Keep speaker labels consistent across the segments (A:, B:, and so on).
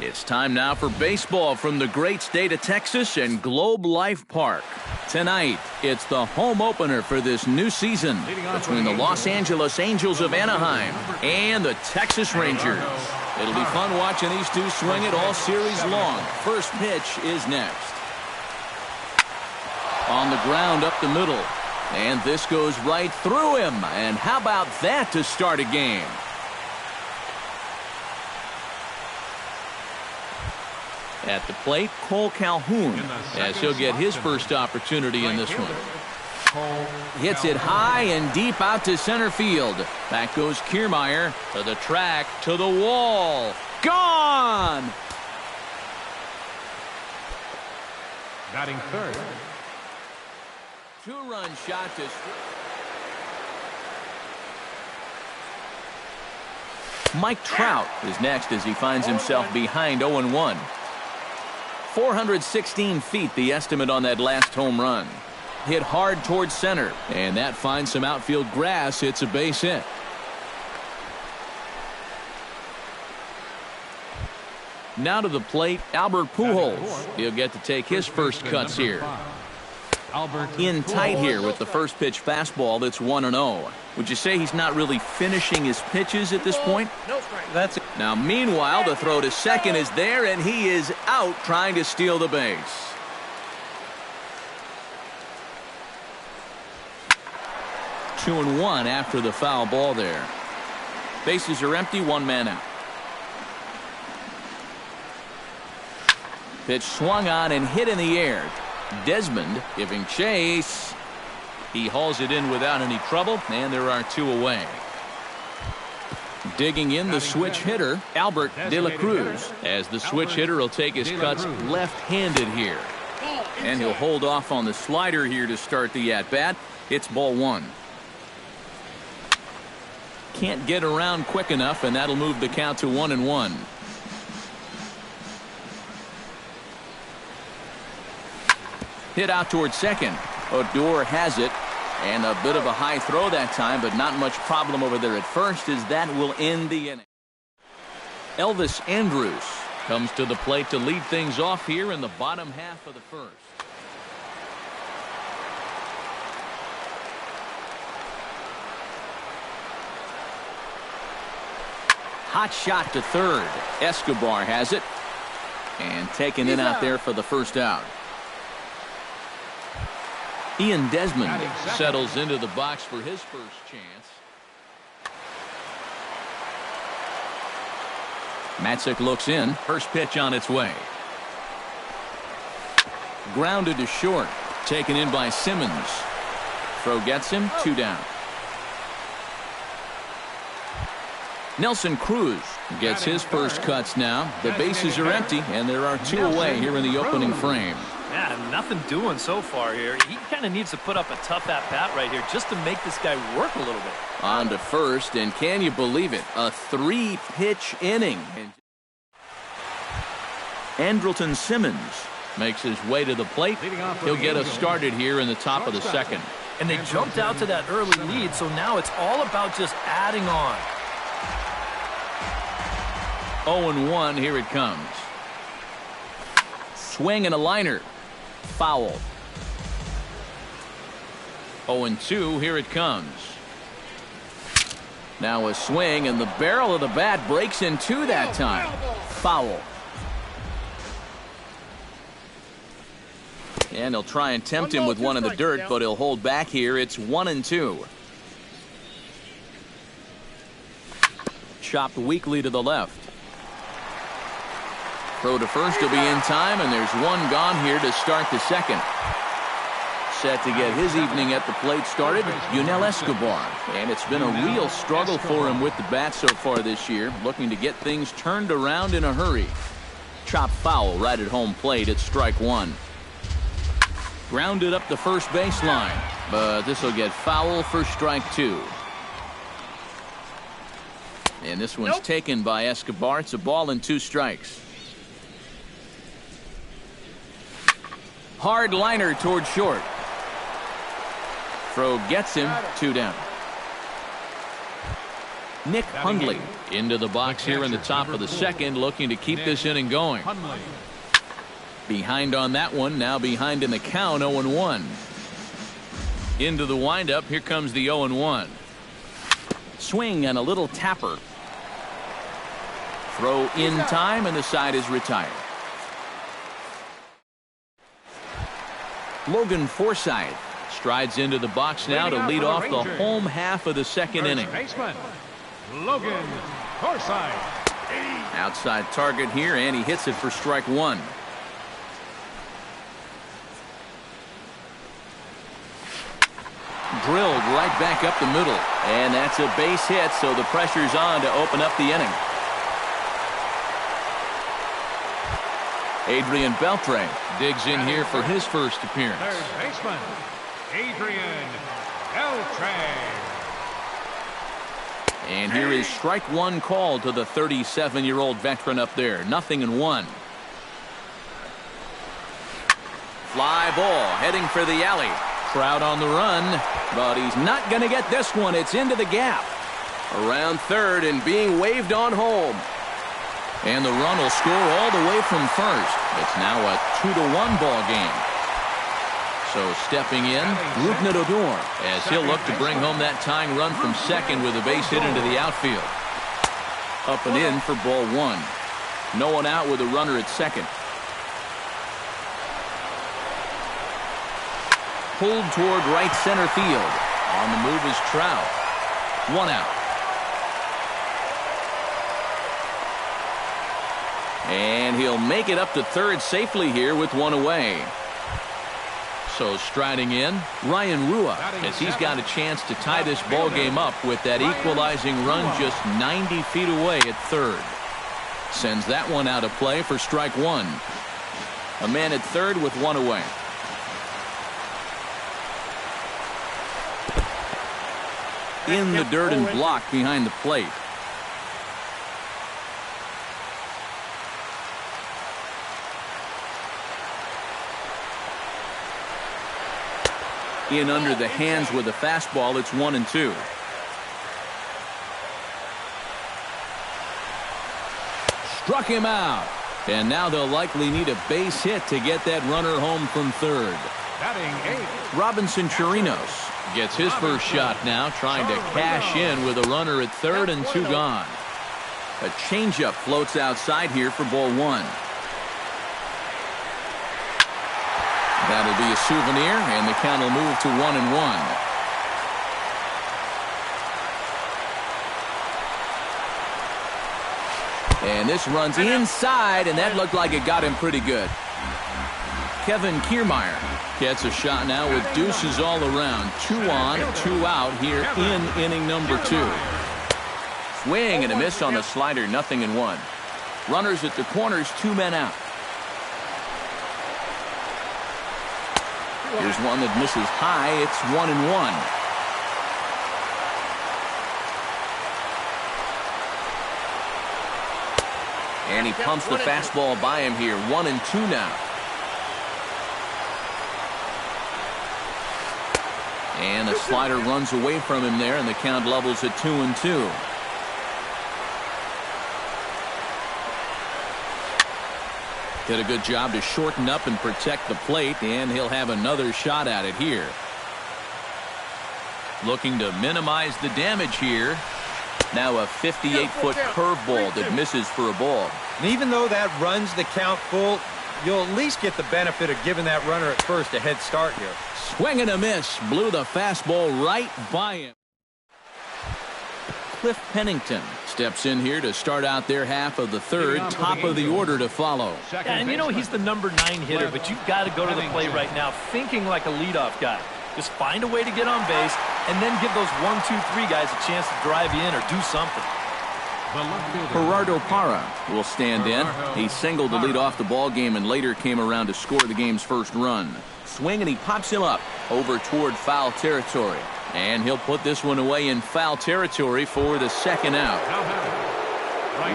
A: It's time now for baseball from the great state of Texas and Globe Life Park. Tonight, it's the home opener for this new season between the Los Angeles Angels of Anaheim and the Texas Rangers. It'll be fun watching these two swing it all series long. First pitch is next. On the ground up the middle. And this goes right through him. And how about that to start a game? At the plate, Cole Calhoun, as he'll get his first opportunity in this one. Hits it high and deep out to center field. Back goes Kiermaier to the track, to the wall. Gone!
B: Batting third.
A: Two-run shot to... Mike Trout is next as he finds himself behind 0-1. 416 feet, the estimate on that last home run. Hit hard towards center, and that finds some outfield grass. It's a base hit. Now to the plate, Albert Pujols. He'll get to take his first cuts here. In tight here with the first pitch fastball that's 1-0. Would you say he's not really finishing his pitches at this point? That's it. Now, meanwhile, the throw to second is there, and he is out trying to steal the base. Two and one after the foul ball there. Bases are empty, one man out. Pitch swung on and hit in the air. Desmond giving chase. He hauls it in without any trouble, and there are two away. Digging in the switch hitter, Albert De La Cruz, as the switch hitter will take his cuts left-handed here. And he'll hold off on the slider here to start the at-bat. It's ball one. Can't get around quick enough, and that'll move the count to 1-1. Hit out towards second. Odor has it. And a bit of a high throw that time, but not much problem over there at first, as that will end the inning. Elvis Andrus comes to the plate to lead things off here in the bottom half of the first. Hot shot to third. Escobar has it. And taken in out there for the first out. Ian Desmond settles into the box for his first chance. Matzik looks in. First pitch on its way. Grounded to short. Taken in by Simmons. Throw gets him. Two down. Nelson Cruz gets his first cuts now. The bases are empty, and there are two away here in the opening frame.
C: Yeah, nothing doing so far here. He kind of needs to put up a tough at-bat right here just to make this guy work a little bit.
A: On to first, and can you believe it? A three-pitch inning. Andrelton Simmons makes his way to the plate. He'll get us started here in the top of the second.
C: And they jumped out to that early lead, so now it's all about just adding on.
A: 0-1, here it comes. Swing and a liner. Foul. 0-2, here it comes. Now a swing, and the barrel of the bat breaks in two that time. Foul. And he'll try and tempt him with one in the dirt, but he'll hold back here. It's 1-2. Chopped weakly to the left. Throw to first will be in time, and there's one gone here to start the second. Set to get his evening at the plate started, Yunel Escobar. And it's been a real struggle for him with the bat so far this year, looking to get things turned around in a hurry. Chop foul right at home plate. It's strike one. Grounded up the first baseline, but this will get foul for strike two. And this one's taken by Escobar. It's a ball and two strikes. Hard liner toward short. Throw gets him. Two down. Nick Hundley into the box here in the top of the second, looking to keep this inning going. Behind on that one, now behind in the count, 0-1. Into the windup, here comes the 0-1. Swing and a little tapper. Throw in time, and the side is retired. Logan Forsythe strides into the box now to lead off the home half of the second inning.
B: Logan Forsythe.
A: Outside target here, and he hits it for strike one. Drilled right back up the middle, and that's a base hit, so the pressure's on to open up the inning. Adrian Beltre digs in here for his first appearance.
B: Third baseman, Adrian Beltre.
A: And here is strike one called to the 37-year-old veteran up there. 0-1. Fly ball heading for the alley. Trout on the run, but he's not going to get this one. It's into the gap. Around third and being waved on home. And the run will score all the way from first. It's now a 2-1 ball game. So stepping in, Rougned Odor, as he'll look to bring home that tying run from second with a base hit into the outfield. Up and in for ball one. No one out with a runner at second. Pulled toward right center field. On the move is Trout. One out. And he'll make it up to third safely here with one away. So striding in, Ryan Rua, as he's got a chance to tie this ball game up with that equalizing run just 90 feet away at third. Sends that one out of play for strike one. A man at third with one away. In the dirt and blocked behind the plate. In under the hands with a fastball. It's 1-2. Struck him out. And now they'll likely need a base hit to get that runner home from third.
B: Batting eighth,
A: Robinson Chirinos gets his first shot now, trying to cash in with a runner at third and two gone. A changeup floats outside here for ball one. That'll be a souvenir, and the count will move to 1-1. And this runs inside, and that looked like it got him pretty good. Kevin Kiermaier gets a shot now with deuces all around. 2 on, 2 out here in inning number 2. Swing and a miss on the slider, 0-1. Runners at the corners, 2 men out. Here's one that misses high. It's 1-1. And he pumps the fastball by him here. 1-2 now. And the slider runs away from him there, and the count levels at 2-2. Did a good job to shorten up and protect the plate, and he'll have another shot at it here. Looking to minimize the damage here. Now a 58-foot curveball that misses for a ball.
D: And even though that runs the count full, you'll at least get the benefit of giving that runner at first a head start here.
A: Swing and a miss. Blew the fastball right by him. Cliff Pennington steps in here to start out their half of the third. Top of the order to follow.
C: Yeah, and you know he's the number 9 hitter, but you've got to go to the plate right now thinking like a leadoff guy. Just find a way to get on base and then give those 1, 2, 3 guys a chance to drive you in or do something.
A: Gerardo Parra will stand in. He singled to lead off the ball game and later came around to score the game's first run. Swing and he pops him up over toward foul territory. And he'll put this one away in foul territory for the second out.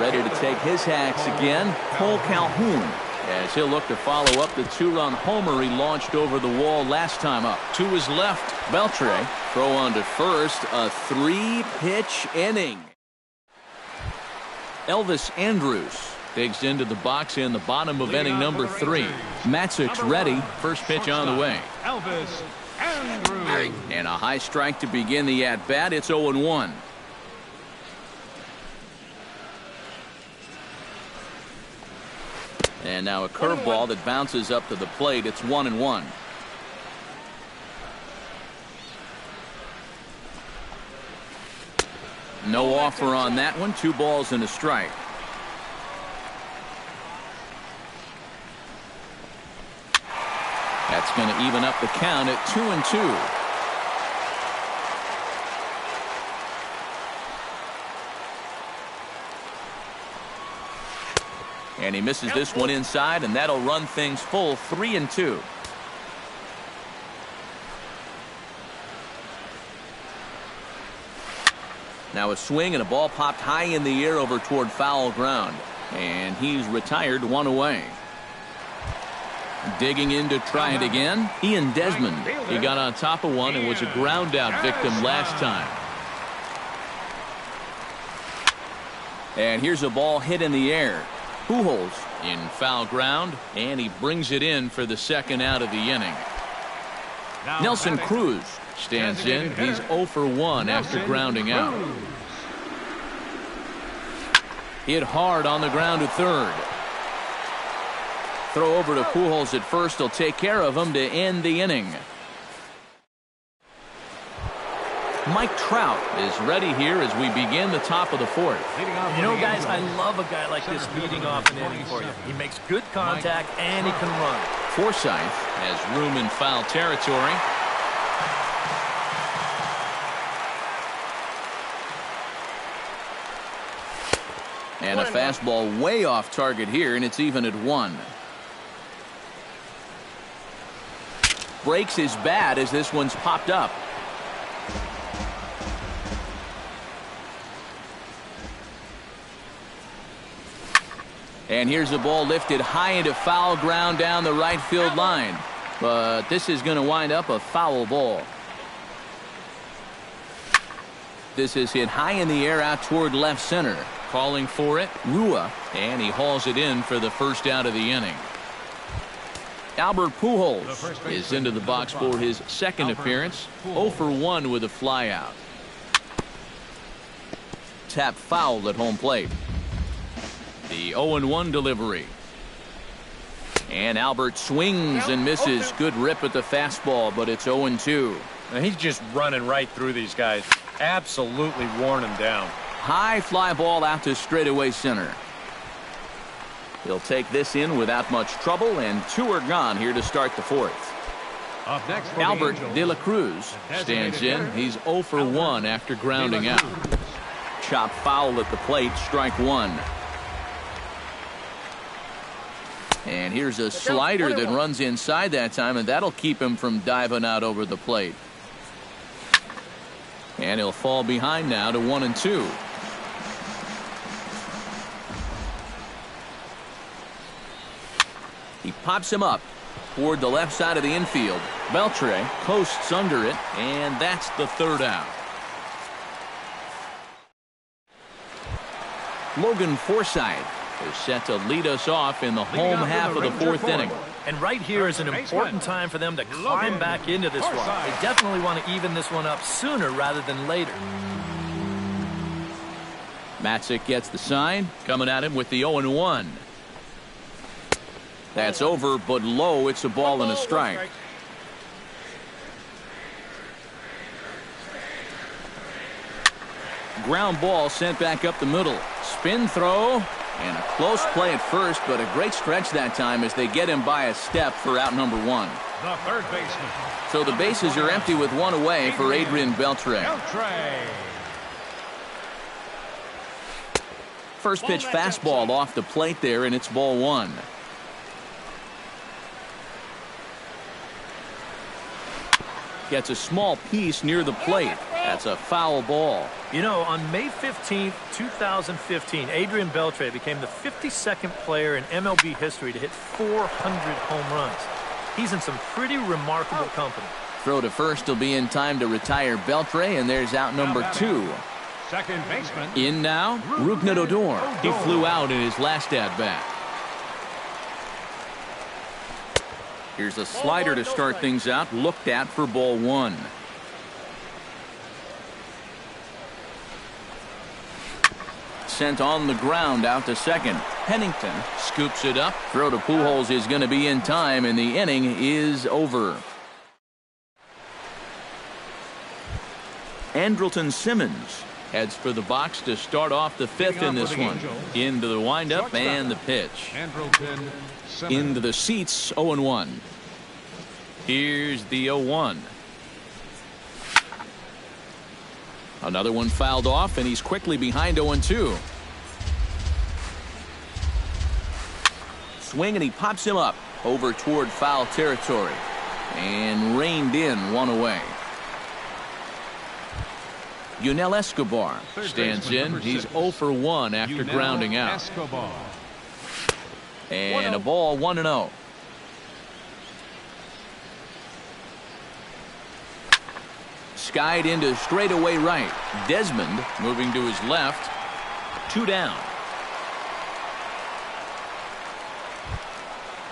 A: Ready to take his hacks again, Cole Calhoun, as he'll look to follow up the 2-run homer he launched over the wall last time up. To his left, Beltre. Throw on to first, a 3-pitch inning. Elvis Andrews digs into the box in the bottom of inning number 3. Matzek's ready. First pitch on the way.
B: Elvis Andrews.
A: And a high strike to begin the at-bat. It's 0-1. And now a curveball that bounces up to the plate. It's 1-1. No offer on that one. 2 balls and a strike. That's going to even up the count at 2-2. And he misses this one inside, and that'll run things full 3-2. Now a swing and a ball popped high in the air over toward foul ground. And he's retired, 1 away. Digging in to try it again, Ian Desmond. He got on top of one and was a ground out victim last time. And here's a ball hit in the air. Pujols in foul ground, and he brings it in for the second out of the inning. Nelson Cruz stands in. He's 0 for 1 after grounding out. Hit hard on the ground to third. Throw over to Pujols at first. He'll take care of him to end the inning. Mike Trout is ready here as we begin the top of the 4th.
C: You know, guys, I love a guy like this leading off an inning for you. He makes good contact and he can run.
A: Forsythe has room in foul territory. And a fastball way off target here, and it's even at 1. Breaks his bat as this one's popped up. And here's a ball lifted high into foul ground down the right field line. But this is going to wind up a foul ball. This is hit high in the air out toward left center. Calling for it, Rua, and he hauls it in for the first out of the inning. Albert Pujols is into the box for his second appearance. 0 for 1 with a flyout. Tap foul at home plate. The 0-1 delivery. And Albert swings and misses. Good rip at the fastball, but it's 0-2.
D: He's just running right through these guys. Absolutely worn them down.
A: High fly ball out to straightaway center. He'll take this in without much trouble, and 2 are gone here to start the 4th.
B: Up next for
A: Albert
B: the
A: De La Cruz stands in. He's 0 for 1 after grounding out. Chop foul at the plate, strike 1. And here's a slider that runs inside that time, and that'll keep him from diving out over the plate. And he'll fall behind now to 1-2. He pops him up toward the left side of the infield. Beltre coasts under it, and that's the 3rd out. Logan Forsythe is set to lead us off in the home half of the 4th inning.
C: And right here is an important time for them to climb back into this one. They definitely want to even this one up sooner rather than later.
A: Matzek gets the sign, coming at him with the 0-1. That's over, but low. It's a ball and a strike. Ground ball sent back up the middle. Spin throw. And a close play at first, but a great stretch that time as they get him by a step for out number 1.
B: The third baseman.
A: So the bases are empty with 1 away for Adrian Beltre. First pitch fastball off the plate there, and it's ball 1. Gets a small piece near the plate. That's a foul ball.
C: You know, on May 15th, 2015, Adrian Beltre became the 52nd player in MLB history to hit 400 home runs. He's in some pretty remarkable company.
A: Throw to first will be in time to retire Beltre, and there's out number 2.
B: Second baseman.
A: In now, Rougned Odor. He flew out in his last at-bat. Here's a slider to start things out, looked at for ball one. Sent on the ground out to second. Pennington scoops it up. Throw to Pujols is going to be in time, and the inning is over. Andrelton Simmons heads for the box to start off the fifth in this one. Into the windup and the pitch. Into the seats, 0-1. Here's the 0-1. Another one fouled off, and he's quickly behind 0-2. Swing, and he pops him up over toward foul territory. And reined in, one away. Yunel Escobar stands in. He's 0 for 1 after grounding out. And a ball, 1-0. Skied into straightaway right. Desmond moving to his left. 2 down.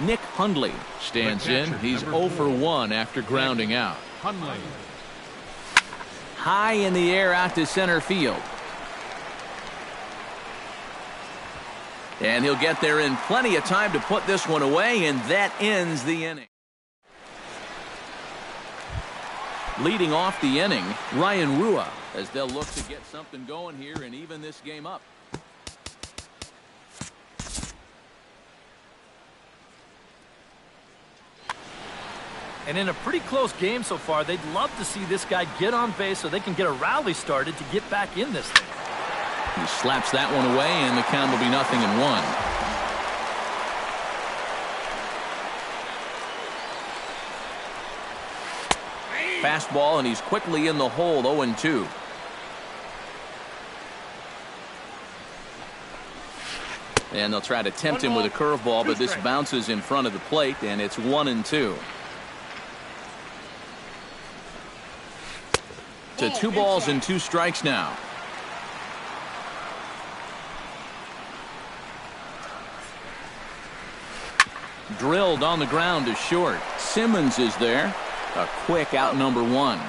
A: Nick Hundley stands in. He's 0 for 1 after grounding out. High in the air out to center field. And he'll get there in plenty of time to put this one away, and that ends the inning. Leading off the inning, Ryan Rua, as they'll look to get something going here and even this game up.
C: And in a pretty close game so far, they'd love to see this guy get on base so they can get a rally started to get back in this thing.
A: He slaps that one away, and the count will be 0-1. Fastball, and he's quickly in the hole, 0-2. And they'll try to tempt him with a curveball, but this bounces in front of the plate, and it's 1-2. To 2 balls and 2 strikes now. Drilled on the ground to short. Simmons is there. A quick out, number 1.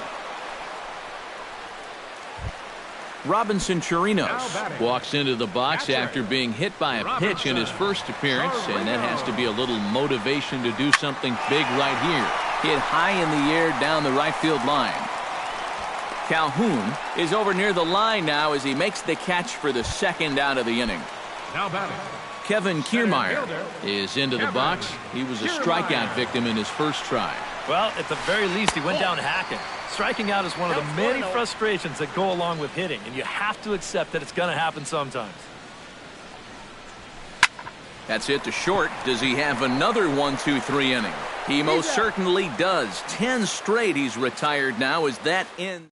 A: Robinson Chirinos walks into the box after being hit by a pitch in his first appearance, and that has to be a little motivation to do something big right here. Hit high in the air down the right field line. Calhoun is over near the line now as he makes the catch for the second out of the inning.
B: Now batting,
A: Kevin Kiermaier is into the box. He was a strikeout victim in his first try.
C: Well, at the very least, he went down hacking. Striking out is one of the many frustrations that go along with hitting, and you have to accept that it's going to happen sometimes.
A: That's hit to short. Does he have another 1-2-3 inning? He most certainly does. 10 straight he's retired now as that ends.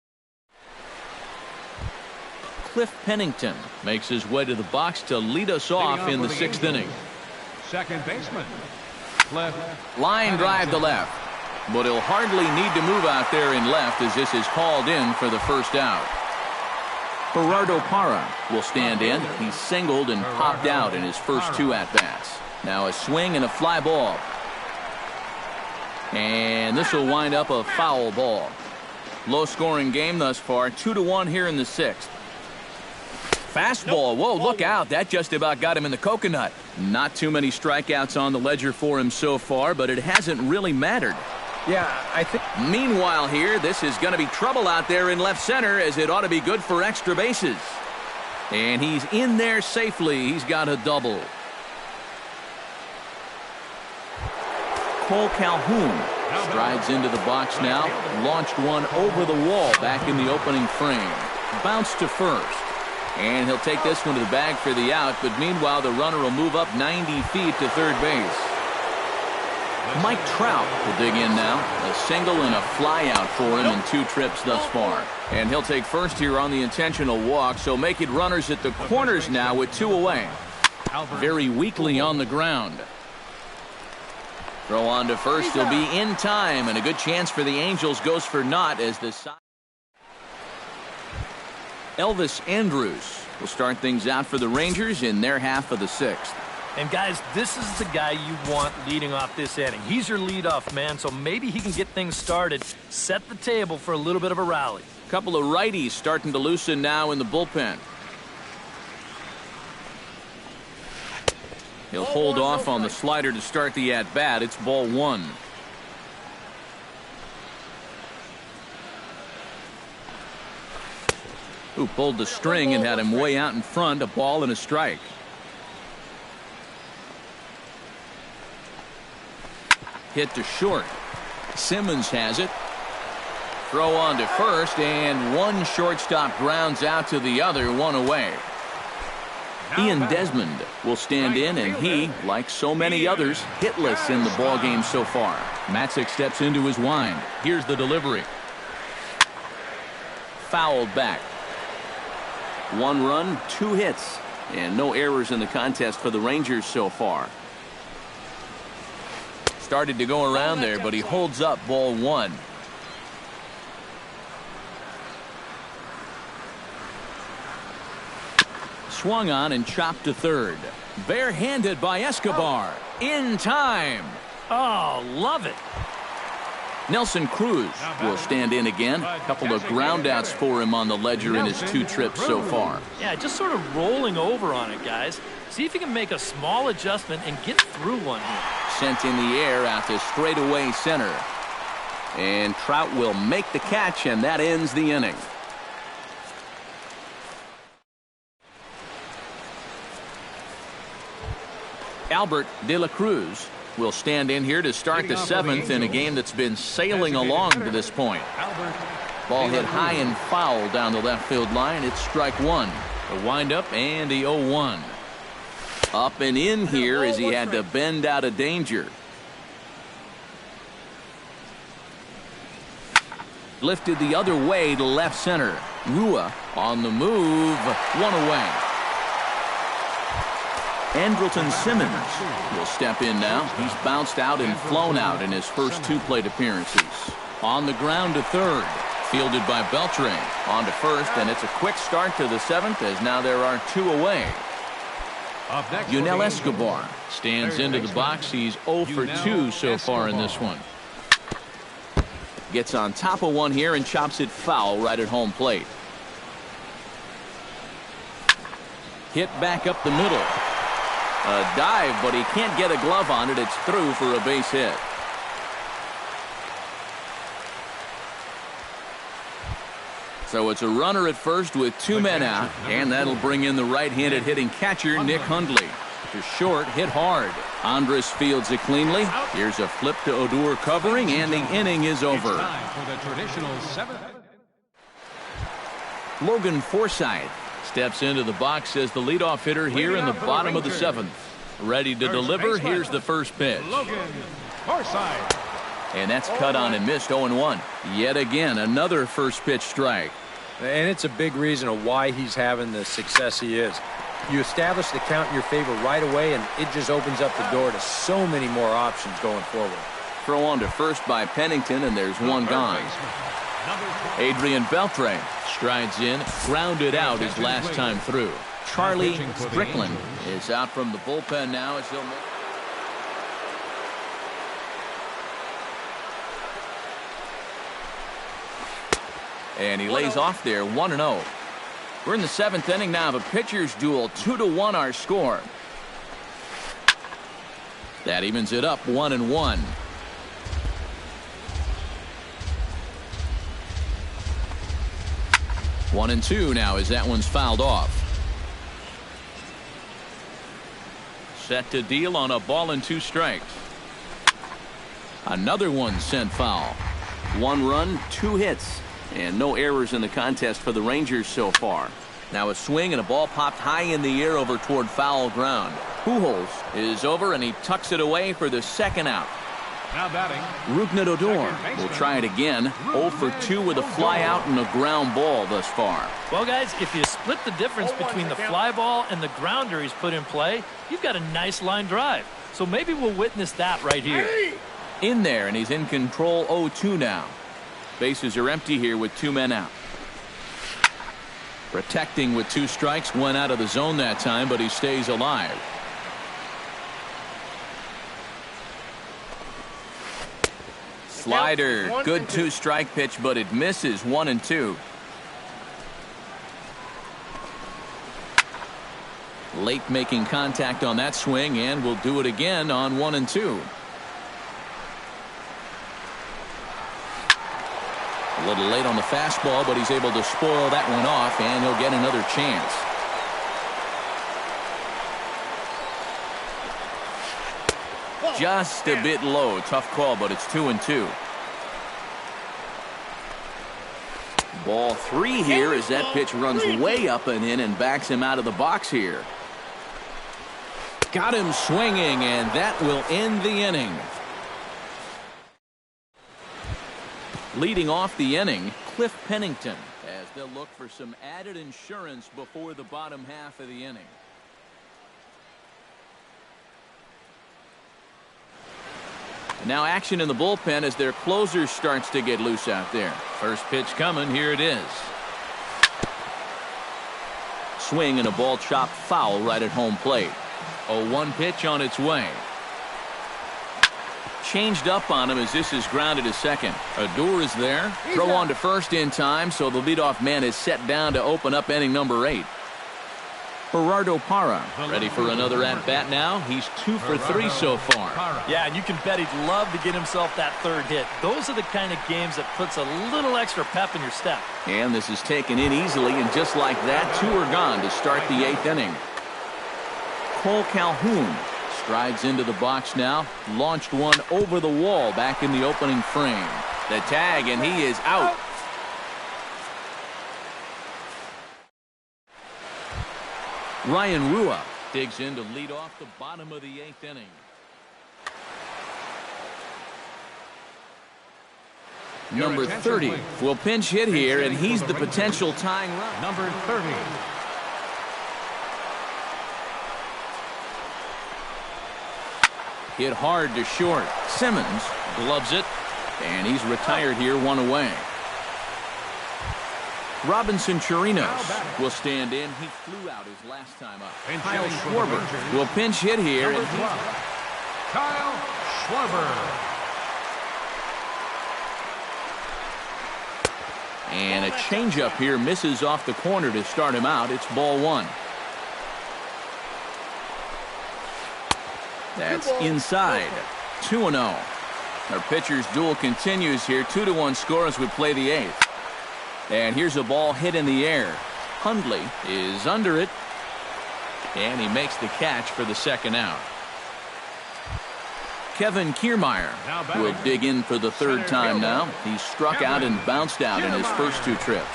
A: Cliff Pennington makes his way to the box to lead us off in the 6th inning.
B: second baseman, Cliff.
A: Line drive to left, but he'll hardly need to move out there in left as this is called in for the first out. Gerardo Parra will stand in. He singled and popped out in his first 2 at-bats. Now a swing and a fly ball. And this will wind up a foul ball. Low-scoring game thus far, 2-1 here in the 6th. Fastball. Whoa, look out. That just about got him in the coconut. Not too many strikeouts on the ledger for him so far, but it hasn't really mattered.
D: Yeah, I think.
A: Meanwhile here, this is going to be trouble out there in left center as it ought to be good for extra bases. And he's in there safely. He's got a double. Cole Calhoun strides into the box now. Launched one over the wall back in the opening frame. Bounced to first. And he'll take this one to the bag for the out, but meanwhile the runner will move up 90 feet to third base. Mike Trout will dig in now. A single and a fly out for him in 2 trips thus far. And he'll take first here on the intentional walk, so make it runners at the corners now with 2 away. Very weakly on the ground. Throw on to first. He'll be in time, and a good chance for the Angels goes for naught as the side. Elvis Andrews will start things out for the Rangers in their half of the 6th.
C: And guys, this is the guy you want leading off this inning. He's your leadoff man, so maybe he can get things started, set the table for a little bit of a rally.
A: Couple of righties starting to loosen now in the bullpen. He'll hold off on the slider to start the at-bat. It's ball 1. Who pulled the string and had him way out in front, a ball and a strike. Hit to short. Simmons has it. Throw on to first, and one shortstop grounds out to the other, one away. Ian Desmond will stand in, and he, like so many others, hitless in the ballgame so far. Matzik steps into his wind. Here's the delivery. Fouled back. 1 run, 2 hits, and no errors in the contest for the Rangers so far. Started to go around there, but he holds up ball 1. Swung on and chopped to third. Barehanded by Escobar. In time.
C: Oh, love it.
A: Nelson Cruz will stand in again. A couple of groundouts for him on the ledger in his 2 trips so far.
C: Yeah, just sort of rolling over on it, guys. See if he can make a small adjustment and get through one here.
A: Sent in the air out to straightaway center. And Trout will make the catch, and that ends the inning. Albert De La Cruz will stand in here to start the 7th in a game that's been sailing along to this point. Ball hit high and foul down the left field line. It's strike 1. The windup and the 0-1. Up and in here as he had to bend out of danger. Lifted the other way to left center. Rua on the move. 1 away. Andrelton Simmons will step in now. He's bounced out and flown out in his first 2 plate appearances. On the ground to third. Fielded by Beltran. On to first, and it's a quick start to the 7th as now there are 2 away. Yunel Escobar stands into the box. He's 0 for 2 so far in this one. Gets on top of one here and chops it foul right at home plate. Hit back up the middle. A dive, but he can't get a glove on it. It's through for a base hit. So it's a runner at first with 2 men out, and that'll bring in the right-handed hitting catcher, Nick Hundley. To short, hit hard. Andres fields it cleanly. Here's a flip to Odor covering, and the inning is over. Logan Forsythe steps into the box as the leadoff hitter here in the bottom of the 7th. Ready to deliver. Here's the first pitch. And that's cut on and missed. 0-1. Yet again, another first pitch strike.
D: And it's a big reason of why he's having the success he is. You establish the count in your favor right away, and it just opens up the door to so many more options going forward.
A: Throw on to first by Pennington, and there's 1 gone. Adrian Beltre strides in, grounded out his last time through. Charlie Strickland is out from the bullpen now as he'll make. And he lays off there, 1-0. We're in the 7th inning now of a pitcher's duel. 2-1 our score. That evens it up, 1-1. One and two now as that one's fouled off. Set to deal on a ball and 2 strikes. Another one sent foul. 1 run, 2 hits. And no errors in the contest for the Rangers so far. Now a swing and a ball popped high in the air over toward foul ground. Pujols is over and he tucks it away for the 2nd out.
B: Now batting.
A: Rougned Odor will try it again. 0 for 2 with a fly out and a ground ball thus far.
C: Well, guys, if you split the difference between the fly ball and the grounder he's put in play, you've got a nice line drive. So maybe we'll witness that right here.
A: In there, and he's in control. 0-2 now. Bases are empty here with 2 men out. Protecting with 2 strikes, went out of the zone that time, but he stays alive. Slider, good 2-strike pitch, but it misses. 1-2. Late making contact on that swing, and will do it again on 1-2. A little late on the fastball, but he's able to spoil that one off, and he'll get another chance. Just a bit low. Tough call, but it's 2-2. Ball 3 here as that pitch runs way up and in and backs him out of the box here. Got him swinging, and that will end the inning. Leading off the inning, Cliff Pennington, as they'll look for some added insurance before the bottom half of the inning. Now action in the bullpen as their closer starts to get loose out there. First pitch coming. Here it is. Swing and a ball chopped foul right at home plate. 0-1 pitch on its way. Changed up on him as this is grounded to second. Adur is there. Throw on to first in time, so the leadoff man is set down to open up inning number 8. Gerardo Parra ready for another at-bat now. He's 2 for 3 so far.
C: Yeah, and you can bet he'd love to get himself that 3rd hit. Those are the kind of games that puts a little extra pep in your step.
A: And this is taken in easily, and just like that, 2 are gone to start the 8th inning. Cole Calhoun strides into the box now. Launched one over the wall back in the opening frame. The tag, and he is out. Ryan Rua digs in to lead off the bottom of the 8th inning. Number 30 will pinch hit here, and he's the potential tying run.
B: Number 30.
A: Hit hard to short. Simmons gloves it, and he's retired here, 1 away. Robinson Chirinos will stand in. He flew out his last time up. Kyle Schwarber will pinch hit here. And
B: Kyle Schwarber.
A: And a changeup here misses off the corner to start him out. It's ball 1. That's inside. 2-0. Our pitcher's duel continues here. 2-1 score as we play the 8th. And here's a ball hit in the air. Hundley is under it, and he makes the catch for the 2nd out. Kevin Kiermaier will dig in for the 3rd time now. He struck out and bounced out in his first 2 trips.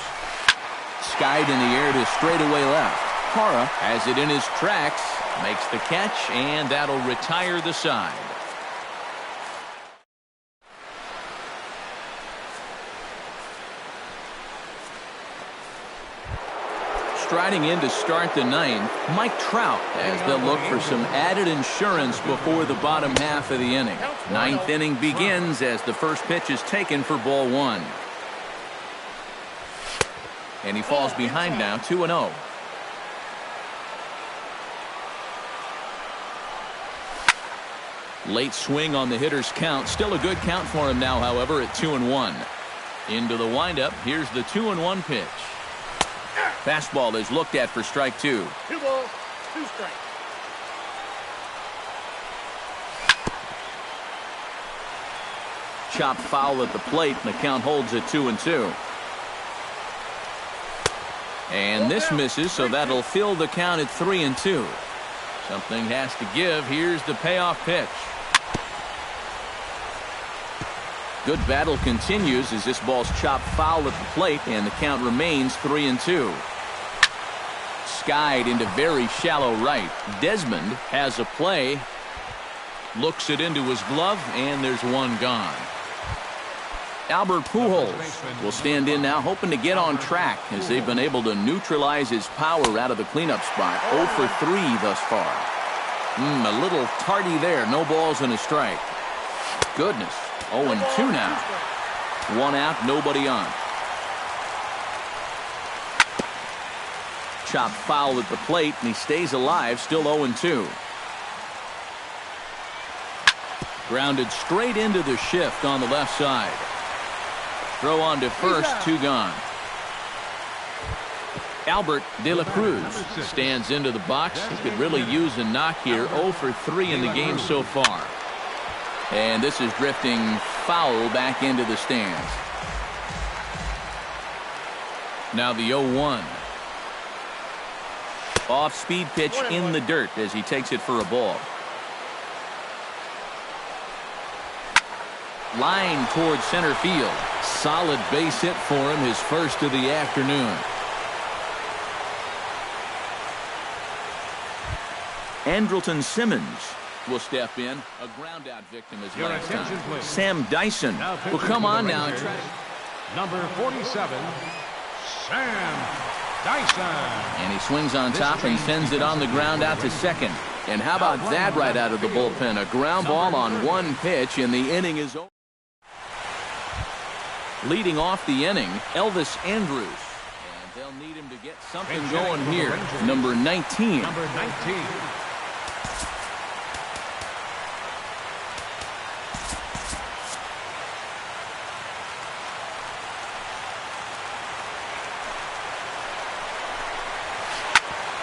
A: Skied in the air to straightaway left. Parra has it in his tracks, makes the catch, and that'll retire the side. Striding in to start the 9th, Mike Trout, as they'll look for some added insurance before the bottom half of the inning. 9th inning begins as the first pitch is taken for ball 1. And he falls behind now, 2-0. Late swing on the hitter's count. Still a good count for him now, however, at 2-1. Into the windup. Here's the 2-1 pitch. Fastball is looked at for strike 2.
E: 2 balls, 2 strikes.
A: Chopped foul at the plate, and the count holds at 2-2. And this misses, so that'll fill the count at 3-2. Something has to give. Here's the payoff pitch. Good battle continues as this ball's chopped foul at the plate, and the count remains 3-2. Skied into very shallow right. Desmond has a play. Looks it into his glove, and there's 1 gone. Albert Pujols will stand in now, hoping to get on track as they've been able to neutralize his power out of the cleanup spot. 0 for 3 thus far. A little tardy there. No balls and a strike. Goodness. 0-2 now. 1 out, nobody on. Chopped foul at the plate, and he stays alive, still 0-2. Grounded straight into the shift on the left side. Throw on to first, 2 gone. Albert De La Cruz stands into the box. He could really use a knock here. 0 for 3 in the game so far. And this is drifting foul back into the stands. Now the 0-1. Off-speed pitch in the dirt as he takes it for a ball. Line towards center field. Solid base hit for him, his first of the afternoon. Andrelton Simmons will step in, a ground-out victim as last time. Sam Dyson will come on now and try.
B: Number 47, Sam Dyson.
A: And he swings on top and sends it on the ground out to second. And how about that right out of the bullpen? A ground ball on one pitch, and the inning is over. Leading off the inning, Elvis Andrus. And they'll need him to get something going here. Number 19.
B: Number 19.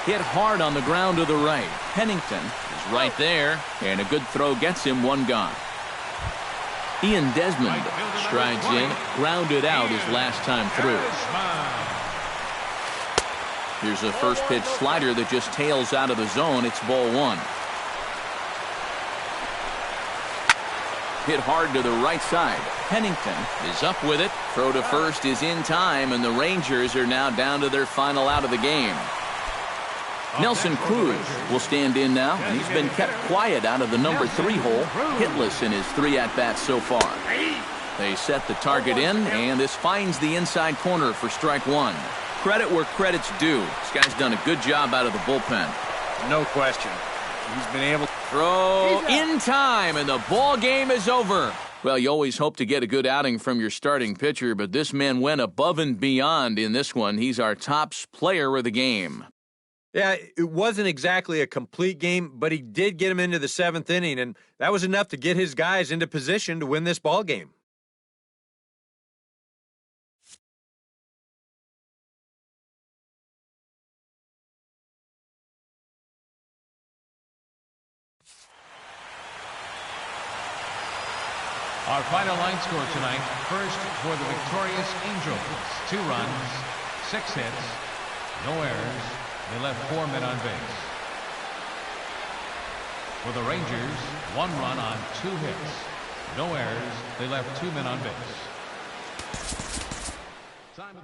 A: Hit hard on the ground to the right. Pennington is right there, and a good throw gets him, 1 gone. Ian Desmond strides in, grounded out his last time through. Here's a first pitch slider that just tails out of the zone. It's ball 1. Hit hard to the right side. Pennington is up with it. Throw to first is in time, and the Rangers are now down to their final out of the game. Nelson Cruz will stand in now, and he's been kept quiet out of the number 3 hole, hitless in his 3 at-bats so far. They set the target in, and this finds the inside corner for strike 1. Credit where credit's due. This guy's done a good job out of the bullpen.
D: No question. He's been able to
A: throw in time, and the ball game is over. Well, you always hope to get a good outing from your starting pitcher, but this man went above and beyond in this one. He's our top player of the game.
D: Yeah, it wasn't exactly a complete game, but he did get him into the 7th inning, and that was enough to get his guys into position to win this ball game.
B: Our final line score tonight. First for the victorious Angels. 2 runs, 6 hits, no errors. They left 4 men on base. For the Rangers, 1 run on 2 hits. No errors. They left 2 men on base. Time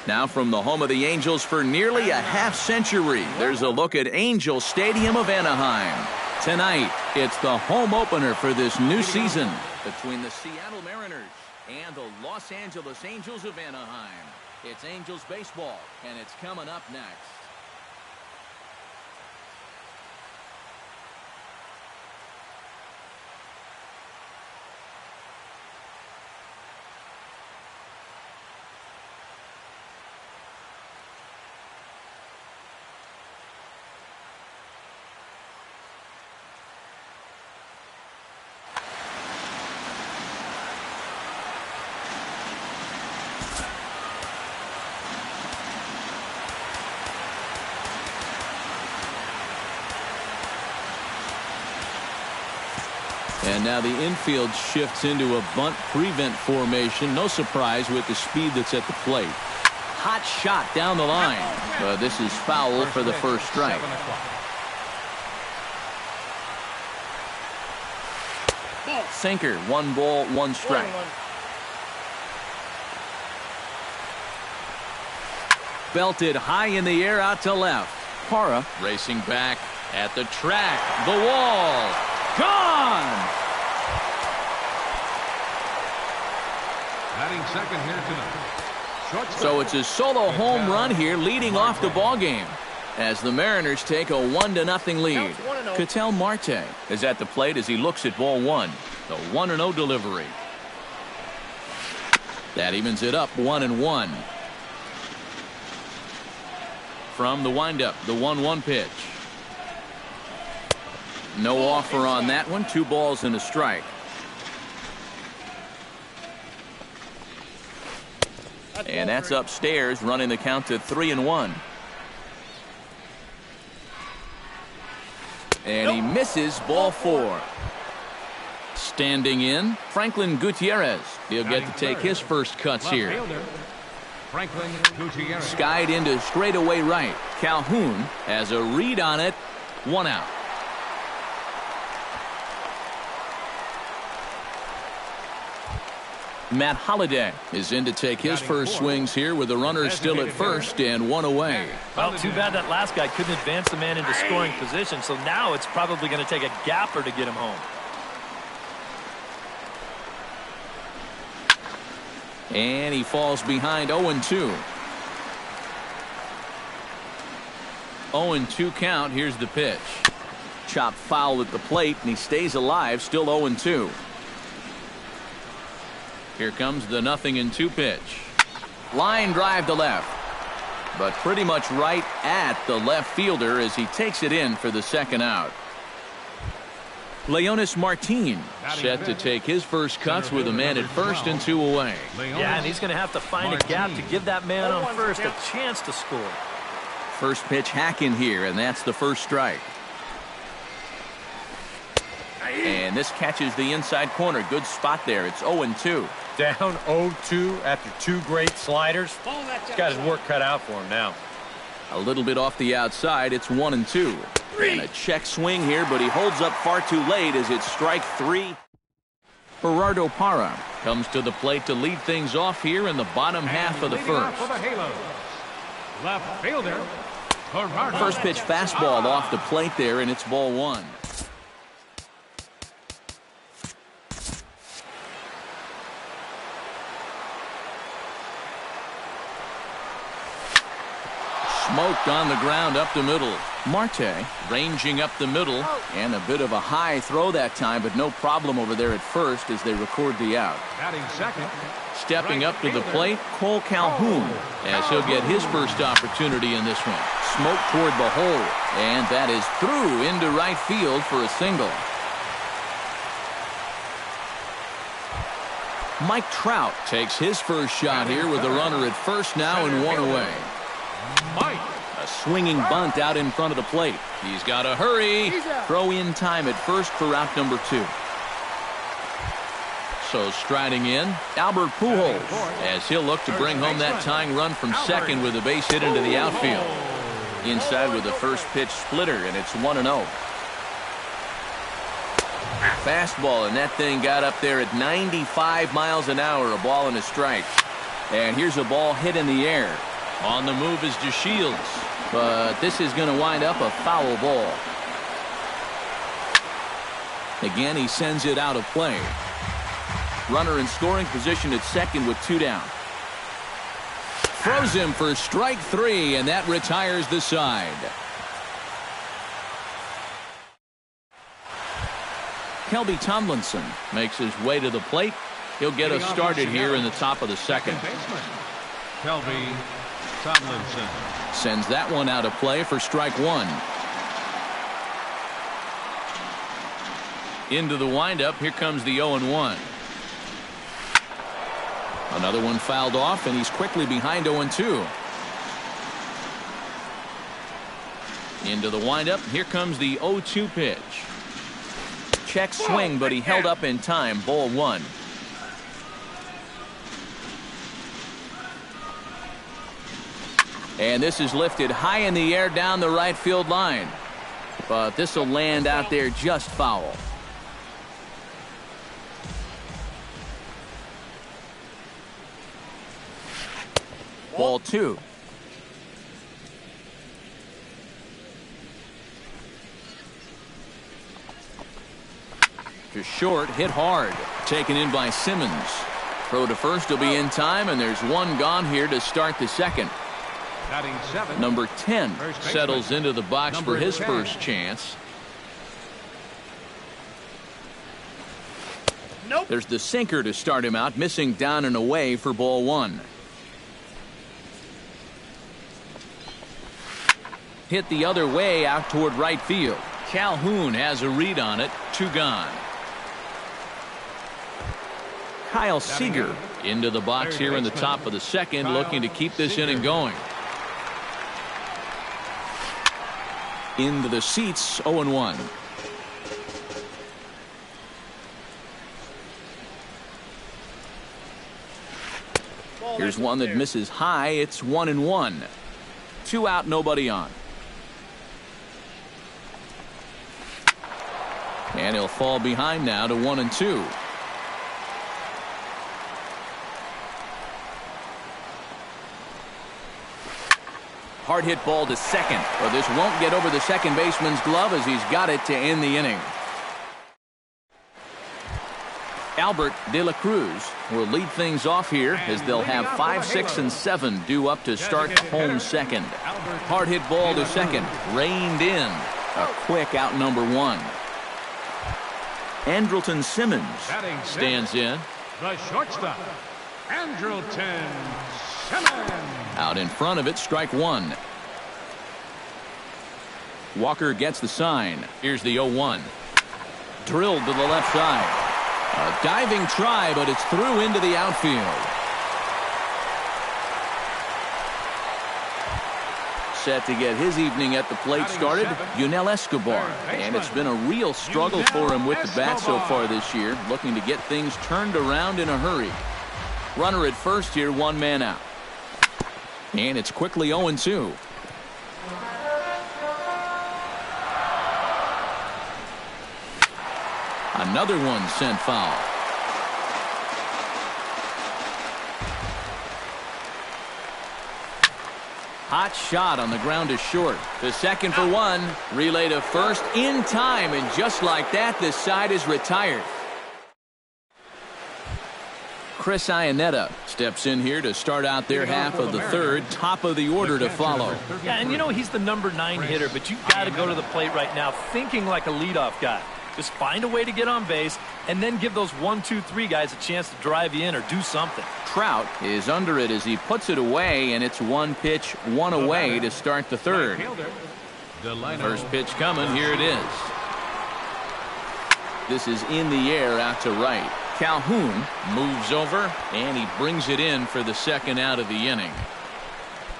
A: Now from the home of the Angels for nearly a half-century, there's a look at Angel Stadium of Anaheim. Tonight, it's the home opener for this new season between the Seattle Mariners and the Los Angeles Angels of Anaheim. It's Angels baseball, and it's coming up next. And now the infield shifts into a bunt prevent formation. No surprise with the speed that's at the plate. Hot shot down the line. But this is foul for the first strike. Sinker, 1 ball, 1 strike. Belted high in the air out to left. Parra racing back at the track. The wall. Gone!
B: Batting second here tonight.
A: So it's a solo home run here leading off the ball game as the Mariners take a 1-0 lead. Ketel Marte is at the plate as he looks at ball 1. The 1-0 delivery. That evens it up 1-1. From the windup, the 1-1 pitch. No offer on that one. 2 balls and a strike. And that's upstairs, running the count to 3-1. And he misses ball 4. Standing in, Franklin Gutierrez. He'll get to take his first cuts here.
B: Franklin Gutierrez.
A: Skied into straightaway right. Calhoun has a read on it. 1 out. Matt Holliday is in to take his first swings here with the runner still at first and 1 away.
C: Well, too bad that last guy couldn't advance the man into scoring position, so now it's probably going to take a gapper to get him home.
A: And he falls behind 0-2. 0-2 count. Here's the pitch. Chopped foul at the plate, and he stays alive, still 0-2. Here comes the 0-2 pitch. Line drive to left. But pretty much right at the left fielder as he takes it in for the second out. Leonis Martin set to take his first cuts with a man at first and 2 away.
C: Yeah, and he's going to have to find a gap to give that man on first a chance to score.
A: First pitch hacking here, and that's the first strike. And this catches the inside corner. Good spot there. It's 0-2.
D: Down 0-2 after 2 great sliders. He's got his work cut out for him now.
A: A little bit off the outside. It's 1-2. And a check swing here, but he holds up far too late as it's strike 3. Gerardo Parra comes to the plate to lead things off here in the bottom half of the first.
B: For the Halos, left fielder, Gerardo.
A: First pitch fastball off the plate there, and it's ball 1. Smoked on the ground up the middle. Marte ranging up the middle, and a bit of a high throw that time, but no problem over there at first as they record the out.
B: Batting second.
A: Stepping up to the plate, Cole Calhoun, as he'll get his first opportunity in this one. Smoke toward the hole, and that is through into right field for a single. Mike Trout takes his first shot here with the runner at first now and 1 away.
B: Mike.
A: A swinging bunt out in front of the plate. He's got to hurry. Throw in time at first for out number 2. So striding in, Albert Pujols, as he'll look to bring home that tying run from second with a base hit into the outfield. Inside with a first pitch splitter, and it's 1-0. Fastball, and that thing got up there at 95 miles an hour, a ball and a strike. And here's a ball hit in the air. On the move is DeShields, but this is going to wind up a foul ball. Again, he sends it out of play. Runner in scoring position at second with 2 down. Throws him for strike 3, and that retires the side. Kelby Tomlinson makes his way to the plate. He'll get us started here in the top of the second.
B: Kelby Tomlinson
A: sends that one out of play for strike 1. Into the windup. Here comes the 0-1. Another one fouled off, and he's quickly behind 0-2. Into the windup. Here comes the 0-2 pitch. Check swing, but he held up in time. Ball 1. And this is lifted high in the air down the right field line. But this will land out there just foul. Ball 2. Just short, hit hard. Taken in by Simmons. Throw to first will be in time, and there's one gone here to start the second. Number 10 settles into the box for his first chance.
E: Nope.
A: There's the sinker to start him out, missing down and away for ball 1. Hit the other way out toward right field. Calhoun has a read on it. 2 gone. Kyle Seager into the box here in the top of the second, looking to keep this inning going. Into the seats, 0-1. Here's one that misses high. It's 1-1. 2 out, nobody on. And he'll fall behind now to 1-2. Hard hit ball to second, but this won't get over the second baseman's glove as he's got it to end the inning. Albert De La Cruz will lead things off here as they'll have 5, 6, and 7 due up to start home second. Hard hit ball to second, reined in. A quick out number 1. Andrelton Simmons stands in.
B: The shortstop, Andrelton Simmons.
A: Out in front of it, strike 1. Walker gets the sign. Here's the 0-1. Drilled to the left side. A diving try, but it's through into the outfield. Set to get his evening at the plate started, Yunel Escobar. And it's been a real struggle for him with the bat so far this year, looking to get things turned around in a hurry. Runner at first here, 1 man out. And it's quickly 0-2. Another one sent foul. Hot shot on the ground is short. The second for 1. Relay to first in time, and just like that, this side is retired. Chris Iannetta steps in here to start out their half of the third. Top of the order to follow.
C: Yeah, and you know he's the number 9 hitter, but you've got to go to the plate right now thinking like a leadoff guy. Just find a way to get on base and then give those 1, 2, 3 guys a chance to drive you in or do something.
A: Trout is under it as he puts it away, and it's 1 pitch, 1 away to start the third. First pitch coming. Here it is. This is in the air out to right. Calhoun moves over, and he brings it in for the second out of the inning.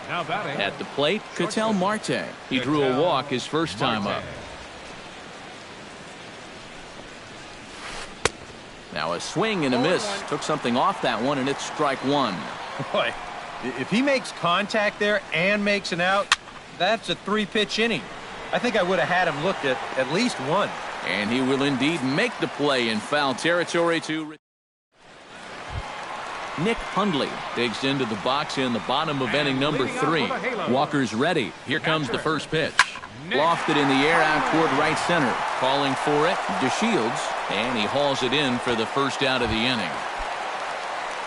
A: At the plate, Ketel Marte. He drew a walk his first time up. Now a swing and a miss. Took something off that one, and it's strike 1.
D: Boy, if he makes contact there and makes an out, that's a 3-pitch inning. I think I would have had him looked at least 1.
A: And he will indeed make the play in foul territory to Nick Hundley digs into the box in the bottom of inning number 3. Walker's ready. Here comes the first pitch. Lofted in the air out toward right center. Calling for it, DeShields, and he hauls it in for the first out of the inning.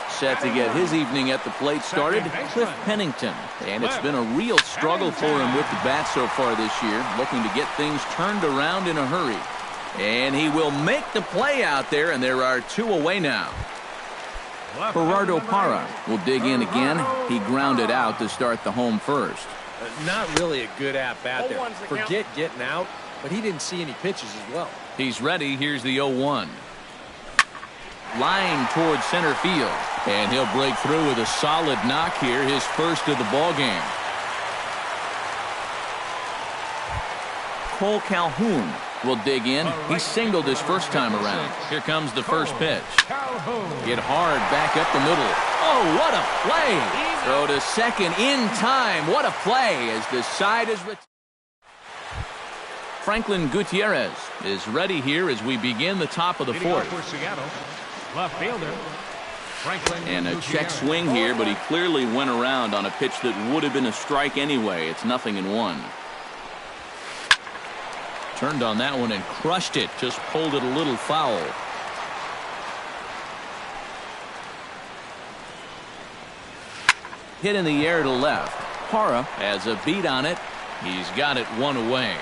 A: Set to get his evening at the plate started, Cliff Pennington. And it's been a real struggle for him with the bat so far this year, looking to get things turned around in a hurry. And he will make the play out there, and there are 2 away now. Gerardo Parra will dig in again. He grounded out to start the home first.
D: Not really a good at-bat there. Forget getting out, but he didn't see any pitches as well.
A: He's ready. Here's the 0-1. Line towards center field. And he'll break through with a solid knock here, his first of the ball game. Cole Calhoun will dig in. He singled his first time around. Here comes the first pitch. Hit hard back up the middle. Oh, what a play! Throw to second in time. What a play as the side is retired. Franklin Gutierrez is ready here as we begin the top of the fourth.
B: Left fielder.
A: And a check swing here, but he clearly went around on a pitch that would have been a strike anyway. It's 0-1. Turned on that one and crushed it. Just pulled it a little foul. Hit in the air to left. Parra has a beat on it. He's got it 1 away.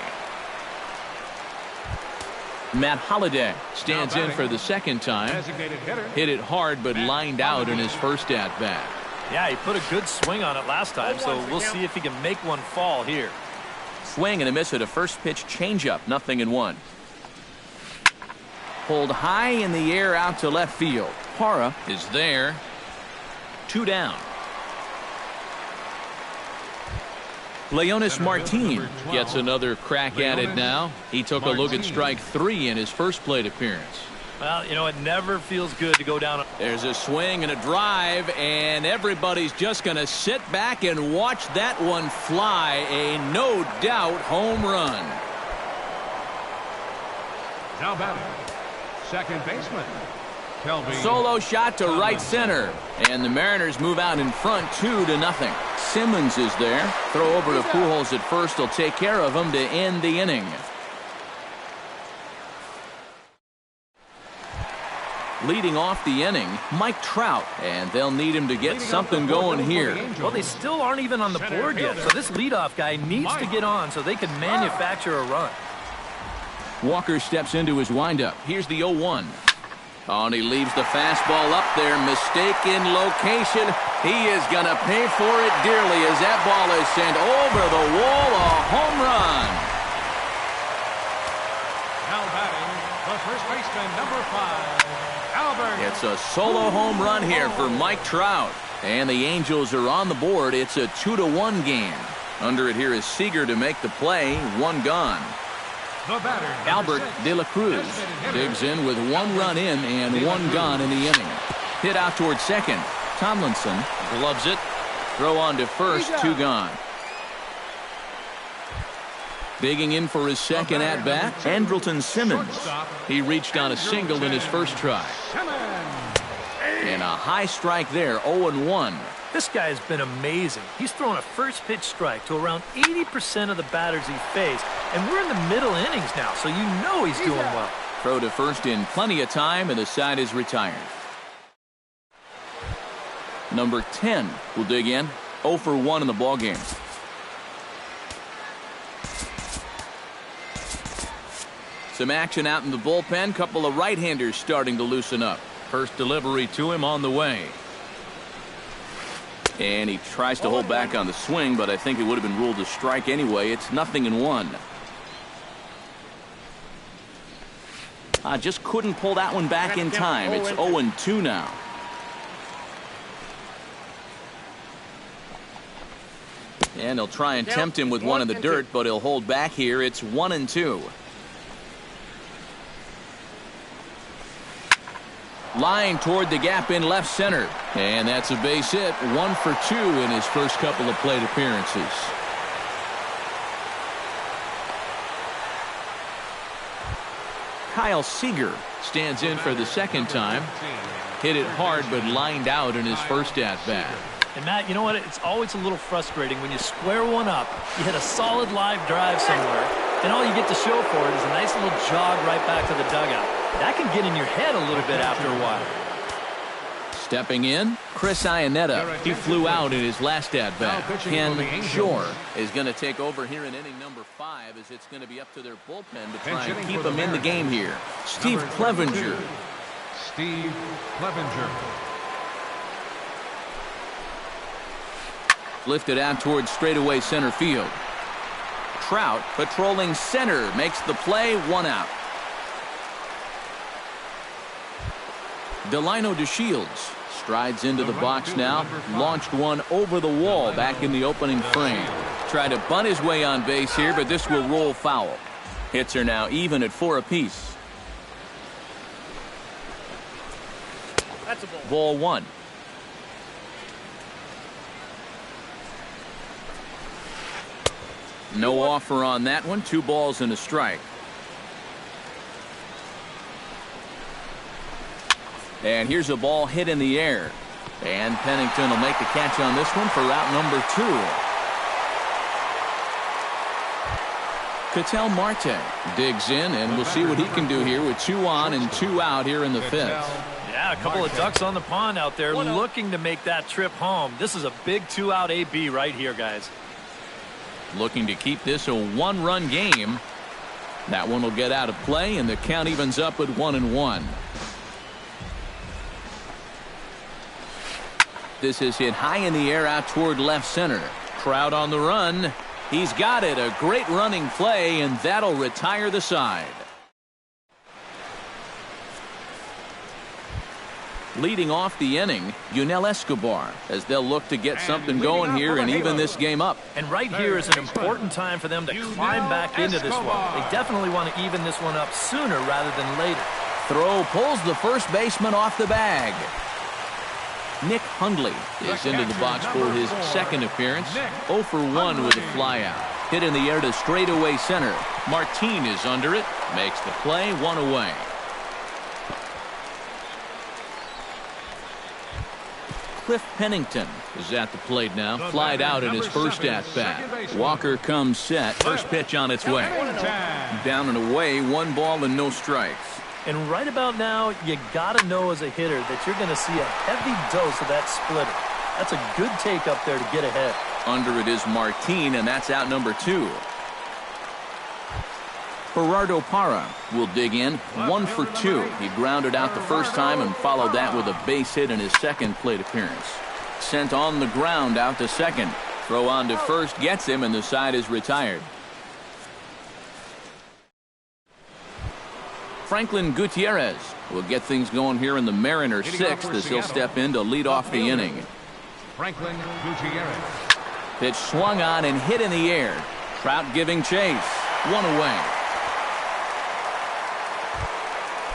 A: Matt Holliday stands in for the second time. Hit it hard but lined out in his first at-bat.
C: Yeah, he put a good swing on it last time, so we'll see if he can make one fall here.
A: Swing and a miss at a first pitch changeup. 0-1. Pulled high in the air out to left field. Parra is there. 2 down. Leonis Martin gets another crack at it now. He took a look at strike 3 in his first plate appearance.
C: Well, you know, it never feels good to go down.
A: There's a swing and a drive, and everybody's just going to sit back and watch that one fly. A no-doubt home run.
B: Now batting, second baseman.
A: Solo shot to right center, and the Mariners move out in front 2-0. Simmons is there. Throw over to Pujols at first. Will take care of him to end the inning. Leading off the inning, Mike Trout, and they'll need him to get something going here.
C: Well, they still aren't even on the board yet, so this leadoff guy needs to get on so they can manufacture a run.
A: Walker steps into his windup. Here's the 0-1. Oh, and he leaves the fastball up there. Mistaken location. He is going to pay for it dearly as that ball is sent over the wall. A home run.
B: Now batting, the first baseman, number 5, Albert.
A: It's a solo home run here for Mike Trout. And the Angels are on the board. It's a 2-1 game. Under it here is Seager to make the play. 1 gone. Albert De La Cruz digs in with 1 run in and 1 gone in the inning. Hit out toward second. Tomlinson gloves it. Throw on to first. 2 gone. Digging in for his second at-bat, Andrelton Simmons. He reached on a single in his first try. And a high strike there, 0-1.
C: This guy has been amazing. He's thrown a first pitch strike to around 80% of the batters he faced, and we're in the middle innings now, so you know he's doing well.
A: Throw to first in plenty of time, and the side is retired. Number 10 will dig in. 0 for 1 in the ballgame. Some action out in the bullpen. Couple of right-handers starting to loosen up. First delivery to him on the way. And he tries to hold back on the swing, but I think it would have been ruled a strike anyway. It's 0-1. Just couldn't pull that one back in time. It's 0-2 now. And they'll try and tempt him with one in the dirt, but he'll hold back here. It's 1-2. Line toward the gap in left center. And that's a base hit. 1 for 2 in his first couple of plate appearances. Kyle Seager stands in for the second time. Hit it hard, but lined out in his first at-bat.
C: And Matt, you know what? It's always a little frustrating when you square one up, you hit a solid live drive somewhere, and all you get to show for it is a nice little jog right back to the dugout. That can get in your head a little bit after a while.
A: Stepping in, Chris Iannetta. He flew out in his last at-bat. Ken Shore is going to take over here in inning number 5, as it's going to be up to their bullpen to try and keep him in the game here. Steve Clevenger.
B: Steve Clevenger.
A: Lifted out towards straightaway center field. Trout patrolling center makes the play, 1 out. Delino DeShields strides into the box now, launched one over the wall back in the opening frame. Tried to bunt his way on base here, but this will roll foul. Hits are now even at 4 apiece.
E: That's a ball.
A: Ball 1. No offer on that one. 2 balls and a strike. And here's a ball hit in the air. And Pennington will make the catch on this one for out number 2. Ketel Marte digs in, and we'll see what he can do here with 2 on and 2 out here in the 5th.
C: Yeah, a couple of ducks on the pond out there looking to make that trip home. This is a big 2-out AB right here, guys.
A: Looking to keep this a 1-run game. That one will get out of play, and the count evens up at 1-1. This is hit high in the air out toward left center. Trout on the run. He's got it. A great running play, and that'll retire the side. Leading off the inning, Yunel Escobar, as they'll look to get something going here and even this game up.
C: And right here is an important time for them to climb back into this one. They definitely want to even this one up sooner rather than later.
A: Throw pulls the first baseman off the bag. Nick Hundley is into the box for his second appearance. 0 for 1 with a flyout. Hit in the air to straightaway center. Martin is under it. Makes the play, 1 away. Cliff Pennington is at the plate now. Flied out in his first at-bat. Walker comes set. First pitch on its way. Down and away, 1 ball and no strikes.
C: And right about now, you got to know as a hitter that you're going to see a heavy dose of that splitter. That's a good take up there to get ahead.
A: Under it is Martin, and that's out number 2. Gerardo Parra will dig in. 1 for 2. He grounded out the first time and followed that with a base hit in his second plate appearance. Sent on the ground out to second. Throw on to first gets him, and the side is retired. Franklin Gutierrez will get things going here in the Mariners' 6th as he'll step in to lead off the inning.
B: Franklin Gutierrez.
A: Pitch swung on and hit in the air. Trout giving chase. 1 away.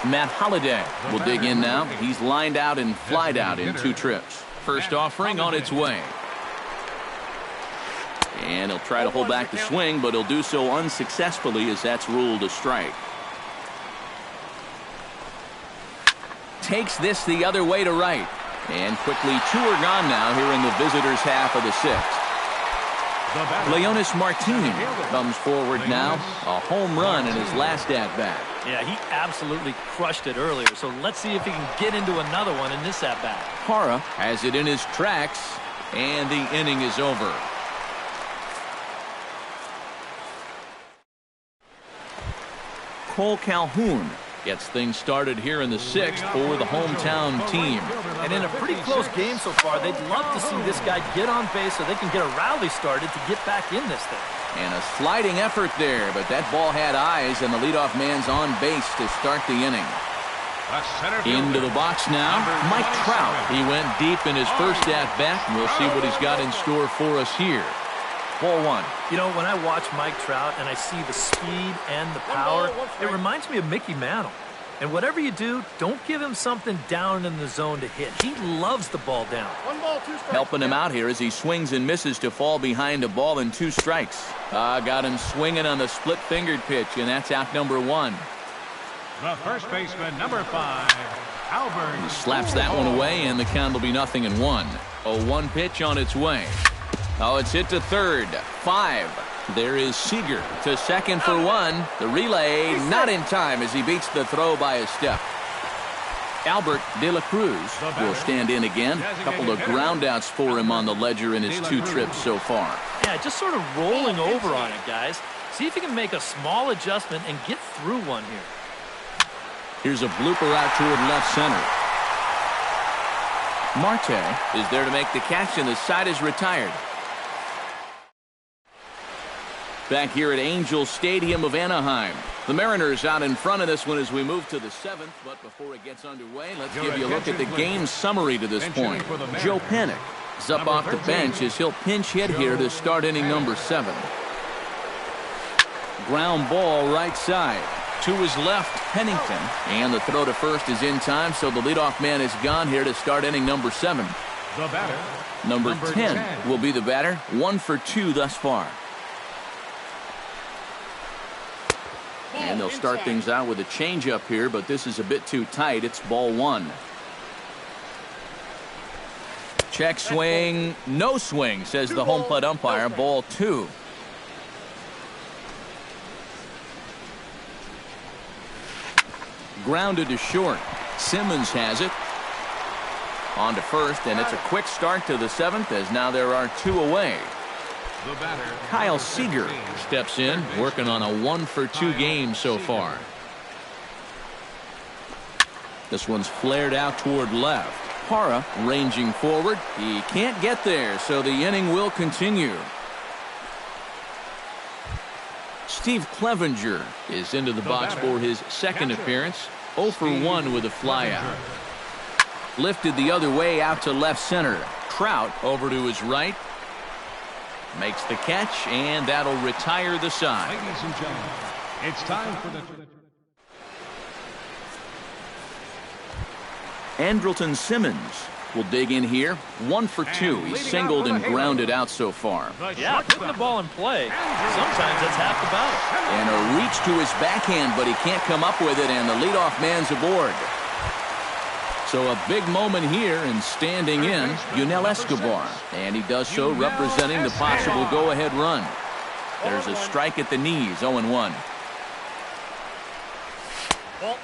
A: Matt Holliday will dig in now. He's lined out and flied out in 2 trips. First offering on its way. And he'll try to hold back the swing, but he'll do so unsuccessfully as that's ruled a strike. Takes this the other way to right. And quickly 2 are gone now here in the visitors' half of the 6th. Leonis Martin comes forward now. A home run in his last at-bat.
C: Yeah, he absolutely crushed it earlier, so let's see if he can get into another one in this at-bat.
A: Parra has it in his tracks, and the inning is over. Cole Calhoun gets things started here in the 6th for the hometown team.
C: And in a pretty close game so far, they'd love to see this guy get on base so they can get a rally started to get back in this thing.
A: And a sliding effort there, but that ball had eyes, and the leadoff man's on base to start the inning. Into the box now, Mike Trout. He went deep in his first at-bat, and we'll see what he's got in store for us here. Ball 1.
C: You know, when I watch Mike Trout and I see the speed and the power, it reminds me of Mickey Mantle. And whatever you do, don't give him something down in the zone to hit. He loves the ball down.
E: 1 ball, 2 strikes.
A: Helping him out here as he swings and misses to fall behind a ball and 2 strikes. Got him swinging on the split-fingered pitch, and that's out number 1.
B: The first baseman, number 5, Albert.
A: He slaps that one away, and the count will be 0-1. A 1 pitch on its way. Oh, it's hit to third. 5. There is Seager to second for 1. The relay not in time as he beats the throw by a step. Albert De La Cruz will stand in again. A couple of groundouts for him on the ledger in his 2 trips so far.
C: Yeah, just sort of rolling over on it, guys. See if you can make a small adjustment and get through one here.
A: Here's a blooper out toward left center. Marte is there to make the catch, and the side is retired. Back here at Angel Stadium of Anaheim. The Mariners out in front of this one as we move to the 7th. But before it gets underway, let's give you a look at the game summary to this point. Joe Panik is up off the bench as he'll pinch hit here to start inning number 7. Ground ball right side. To his left, Pennington. And the throw to first is in time, so the leadoff man is gone here to start inning number 7.
B: The batter,
A: Number 10 will be the batter. 1 for 2 thus far. And they'll start things out with a changeup here, but this is a bit too tight. It's ball 1. Check swing. No swing, says the home plate umpire. Ball 2. Grounded to short. Simmons has it. On to first, and it's a quick start to the 7th as now there are 2 away.
B: the batter,
A: Kyle Seager steps in, working on a 1 for 2 game so far. This one's flared out toward left. Parra ranging forward. He can't get there, so the inning will continue. Steve Clevenger is into the box for his second appearance. 0 for 1 with a flyout. Lifted the other way out to left center. Trout over to his right. Makes the catch, and that'll retire the side.
B: Ladies and gentlemen, it's time for the...
A: Andrelton Simmons will dig in here. 1 for 2. He's singled and grounded out so far.
C: Yeah, putting the ball in play. Sometimes that's half the battle.
A: And a reach to his backhand, but he can't come up with it, and the leadoff man's aboard. So a big moment here, and standing in, Yunel Escobar. And he does so representing the possible go-ahead run. There's a strike at the knees, 0-1.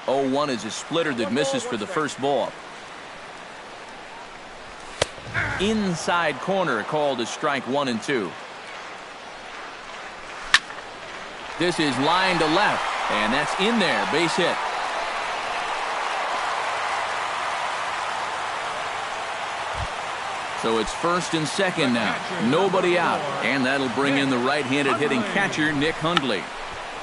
A: 0-1 is a splitter that misses for the first ball. Inside corner called as strike 1 and 2. This is line to left, and that's in there, base hit. So it's first and second now. Nobody out, and that'll bring in the right-handed hitting catcher, Nick Hundley.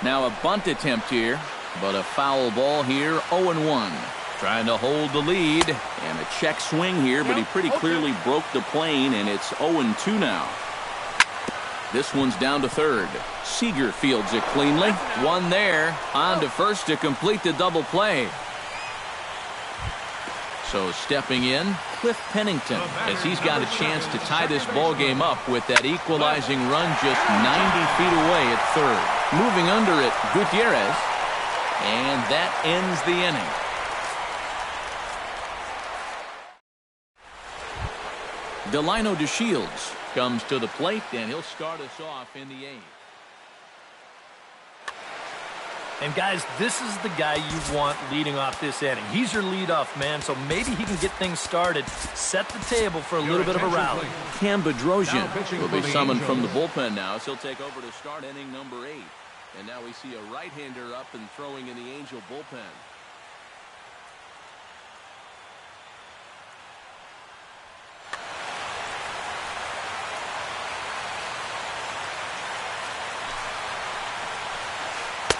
A: Now a bunt attempt here, but a foul ball here, 0-1. Trying to hold the lead, and a check swing here, but he pretty clearly broke the plane, and it's 0-2 now. This one's down to third. Seager fields it cleanly. One there. On to first to complete the double play. So stepping in, Cliff Pennington, as he's got a chance to tie this ball game up with that equalizing run just 90 feet away at third. Moving under it, Gutierrez, and that ends the inning. Delino DeShields comes to the plate, and he'll start us off in the 8th.
C: And guys, this is the guy you want leading off this inning. He's your leadoff man, so maybe he can get things started, set the table for a little bit of a rally.
A: Cam Bedrosian will be summoned from the bullpen now, so he'll take over to start inning number 8. And now we see a right-hander up and throwing in the Angel bullpen.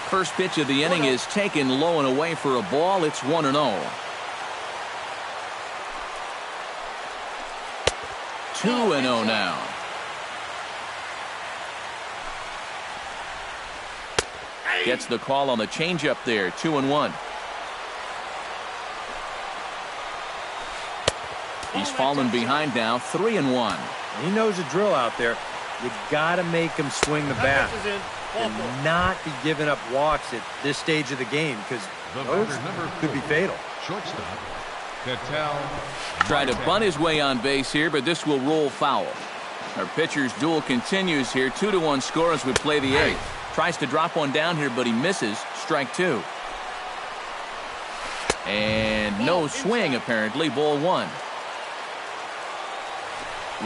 A: First pitch of the inning is taken low and away for a ball. It's 1-0. 2-0 now. Gets the call on the changeup there. 2-1. He's fallen behind now. 3-1.
D: He knows the drill out there. You got to make him swing the bat. and not be giving up walks at this stage of the game, because those could be fatal.
B: Shortstop, Cattell.
A: Try to bunt his way on base here, but this will roll foul. Our pitcher's duel continues here. 2-1 score as we play the eighth. Tries to drop one down here, but he misses. Strike two. And no swing, apparently. Ball one.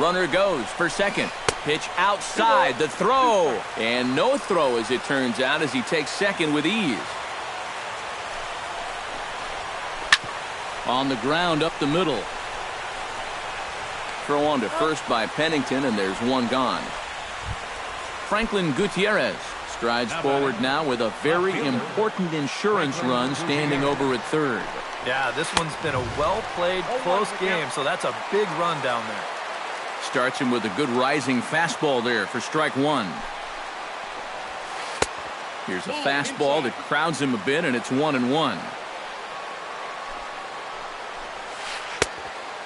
A: Runner goes for second. Pitch outside. The throw. And no throw, as it turns out, as he takes second with ease. On the ground up the middle. Throw on to first by Pennington, and there's one gone. Franklin Gutierrez strides forward now with a very important insurance run standing over at third.
F: Yeah, this one's been a well-played, close game, so that's a big run down there.
A: Starts him with a good rising fastball there for strike one. Here's a fastball that crowds him a bit, and it's 1-1.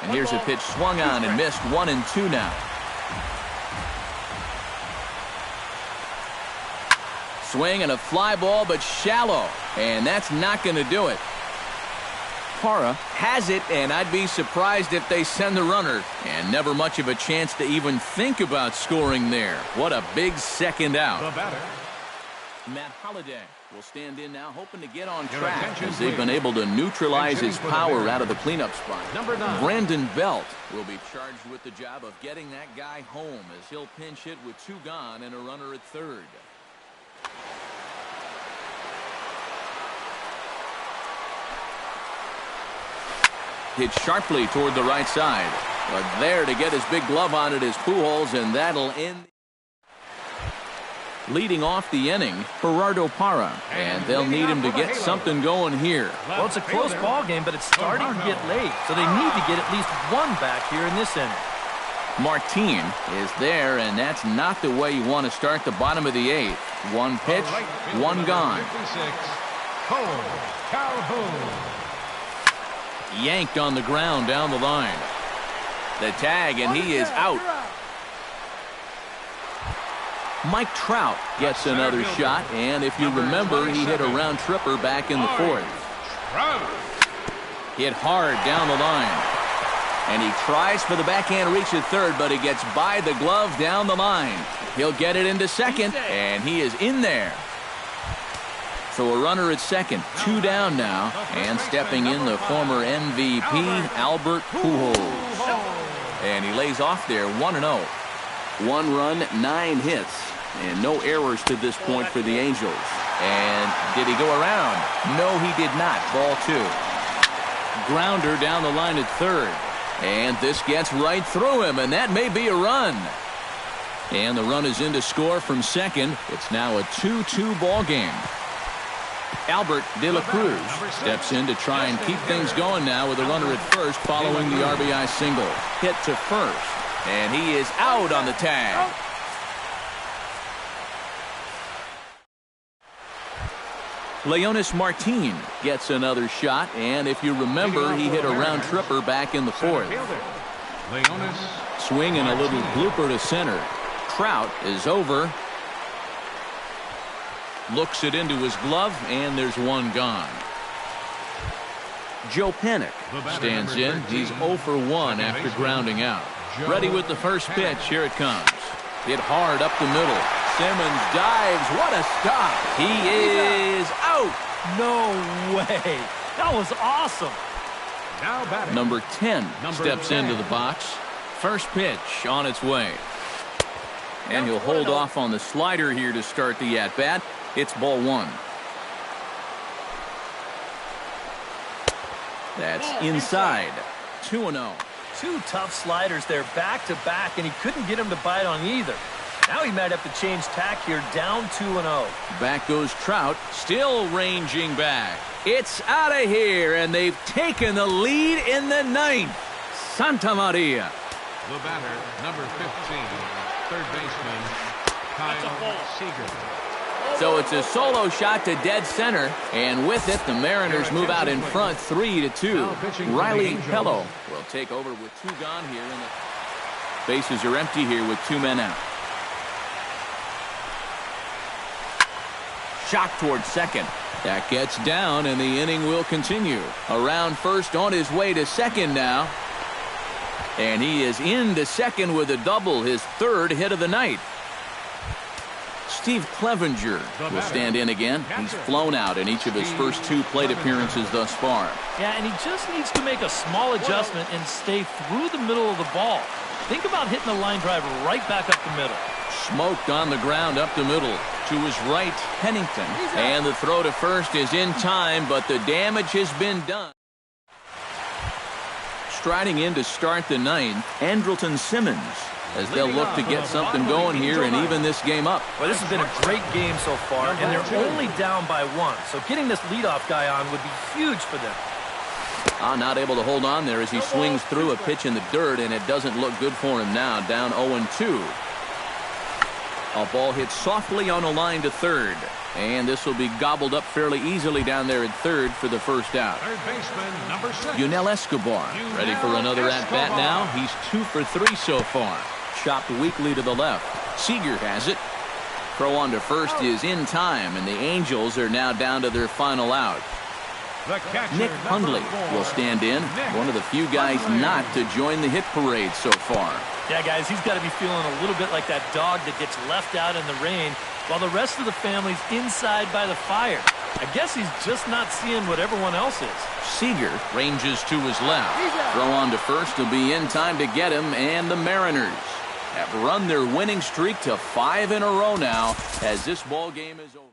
A: And here's a pitch swung on and missed. 1-2 now. Swing and a fly ball, but shallow. And that's not going to do it. Parra has it, and I'd be surprised if they send the runner. And never much of a chance to even think about scoring there. What a big second out.
B: The batter.
A: Matt Holliday will stand in now, hoping to get on track as they've been able to neutralize his power out of the cleanup spot.
B: Number 9.
A: Brandon Belt will be charged with the job of getting that guy home as he'll pinch hit with two gone and a runner at third. Hit sharply toward the right side. But there to get his big glove on it is Pujols, and that'll end. Leading off the inning, Gerardo Parra, and they'll need him to get something going here.
C: Well, it's a close ball game, but it's starting to get late, so they need to get at least one back here in this inning.
A: Martin is there, and that's not the way you want to start the bottom of the eighth. One pitch, one gone.
B: 56, Cole Calhoun.
A: Yanked on the ground down the line. The tag, and he is out. Mike Trout gets another shot, and if you remember, he hit a round tripper back in the fourth. Hit hard down the line. And he tries for the backhand reach at third, but he gets by the glove down the line. He'll get it into second, and he is in there. So a runner at second, two down now, and stepping in the former MVP, Albert Pujols. And he lays off there, 1-0. One run, 9 hits, and no errors to this point for the Angels. And did he go around? No, he did not. Ball two. Grounder down the line at third. And this gets right through him, and that may be a run. And the run is in to score from second. It's now a 2-2 ball game. Albert De La Cruz steps in to try and keep things going now with a runner at first following the RBI single. Hit to first, and he is out on the tag. Leonis Martin gets another shot, and if you remember, he hit a round tripper back in the fourth. Swing and a little blooper to center. Trout is over. Looks it into his glove, and there's one gone. Joe Panik stands in. He's 0 for 1 after grounding out. Ready with the first pitch. Here it comes. Hit hard up the middle. Simmons dives. What a stop. He is out.
C: No way. That was awesome.
B: Now batting.
A: Number 10 steps into the box. First pitch on its way. And he'll hold off on the slider here to start the at-bat. It's ball one. That's inside. 2-0.
C: Two tough sliders there back-to-back, and he couldn't get him to bite on either. Now he might have to change tack here, down 2-0.
A: Back goes Trout, still ranging back. It's out of here, and they've taken the lead in the ninth. Santa Maria.
B: The batter, number 15, third baseman, Kyle Seager.
A: So it's a solo shot to dead center, and with it, the Mariners move out in front 3-2. Riley Pello will take over with two gone here, and the bases are empty here with two men out. shot towards second. That gets down, and the inning will continue. Around first, on his way to second now. And he is into second with a double, his third hit of the night. Steve Clevenger will stand in again. He's flown out in each of his first 2 plate appearances thus far.
C: Yeah, and he just needs to make a small adjustment and stay through the middle of the ball. Think about hitting the line drive right back up the middle.
A: Smoked on the ground up the middle. To his right, Pennington. And the throw to first is in time, but the damage has been done. Striding in to start the 9th, Andrelton Simmons, as they'll look to get something going here and even this game up.
F: Well, this has been a great game so far, and they're only down by 1. So getting this leadoff guy on would be huge for them.
A: Not able to hold on there as he swings through a pitch in the dirt, and it doesn't look good for him now. Down 0-2. A ball hit softly on a line to third. And this will be gobbled up fairly easily down there at third for the first out.
B: Third baseman, number 6.
A: Yunel Escobar ready for another at-bat now. He's 2 for 3 so far. Chopped weakly to the left. Seager has it. Throw on to first is in time, and the Angels are now down to their final out. Nick Hundley will stand in. One of the few guys not to join the hit parade so far.
C: Yeah, guys, he's got to be feeling a little bit like that dog that gets left out in the rain while the rest of the family's inside by the fire. I guess he's just not seeing what everyone else is.
A: Seager ranges to his left. Throw on to first will be in time to get him, and the Mariners have run their winning streak to 5 in a row now as this ball game is over.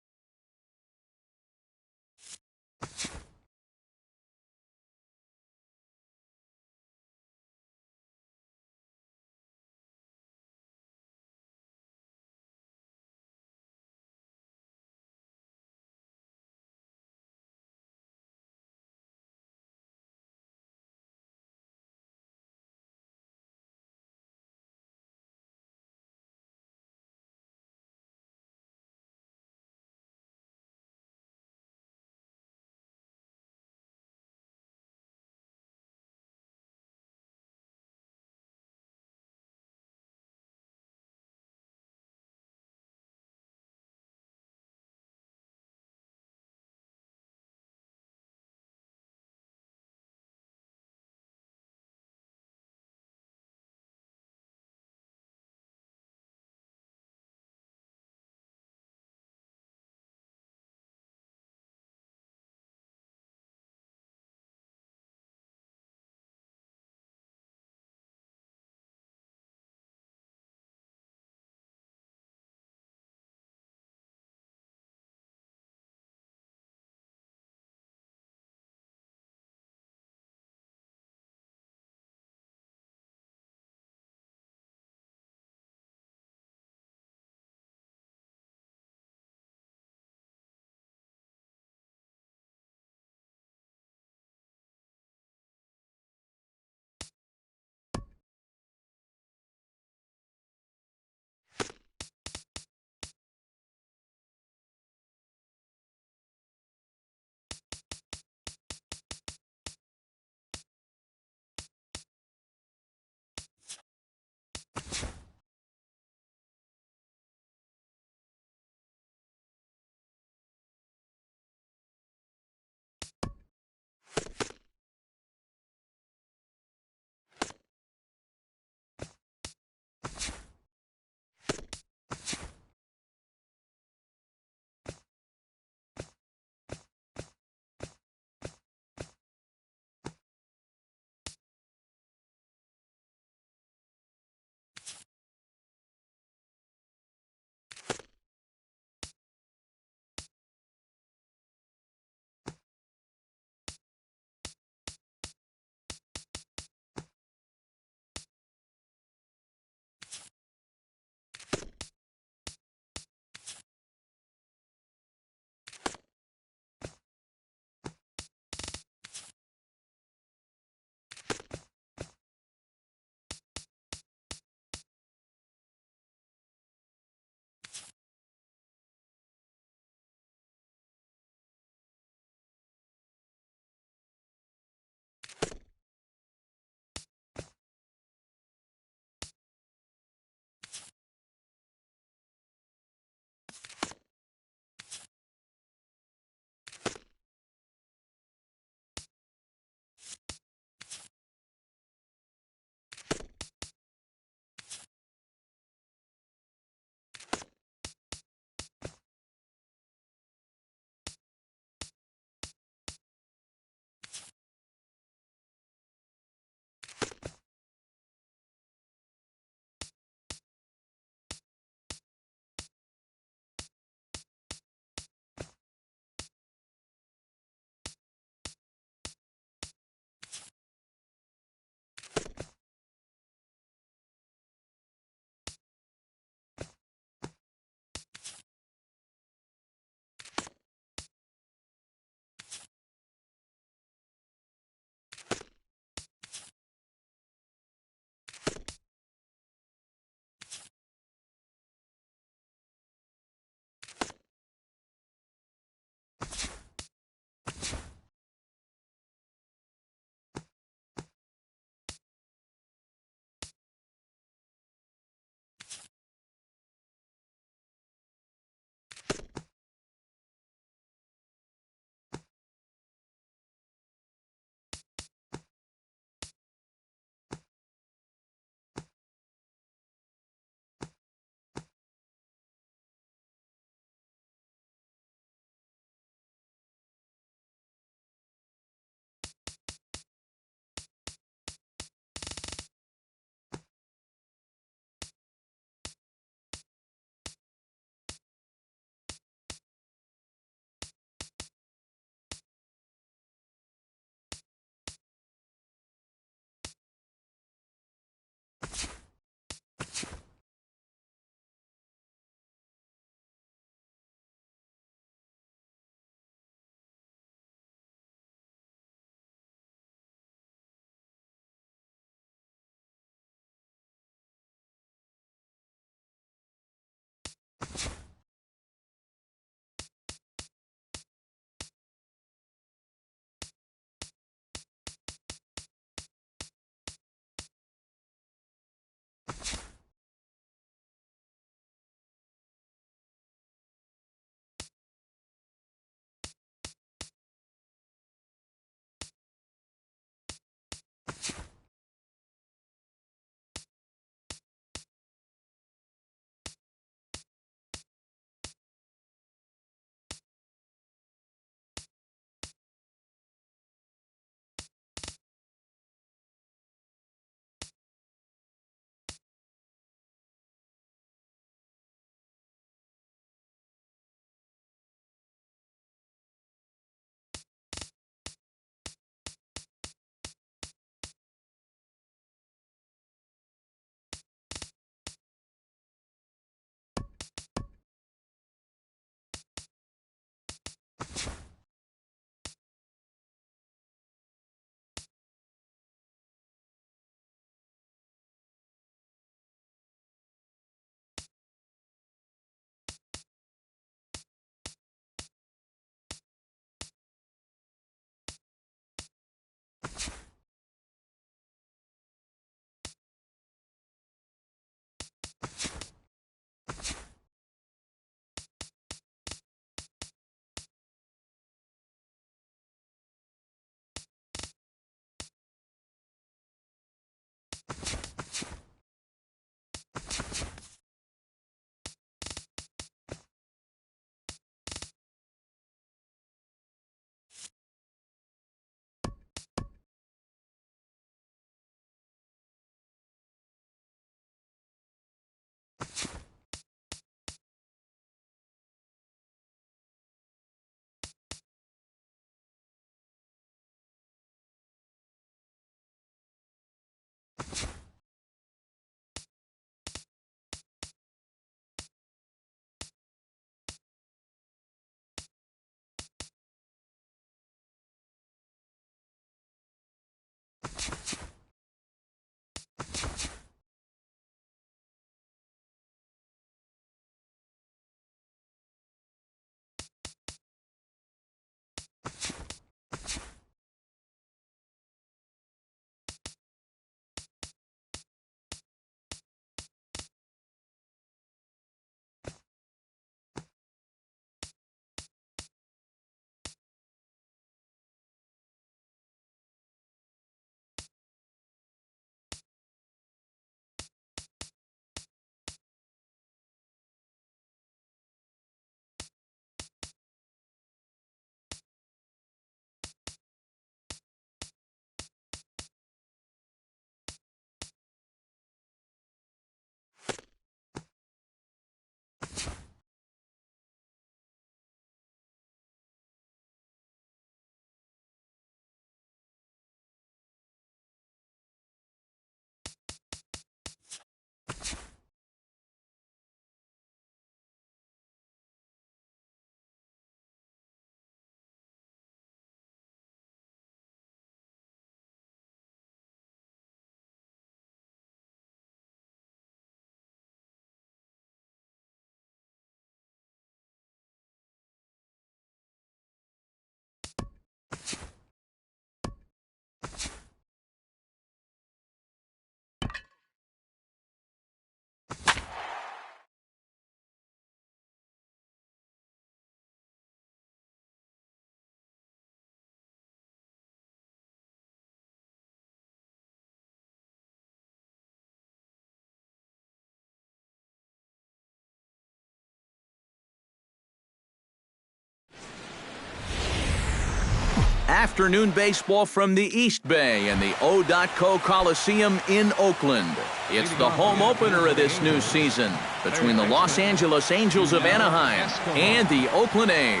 A: Afternoon baseball from the East Bay and the O.Co Coliseum in Oakland. It's the home opener of this new season between the Los Angeles Angels of Anaheim and the Oakland A's.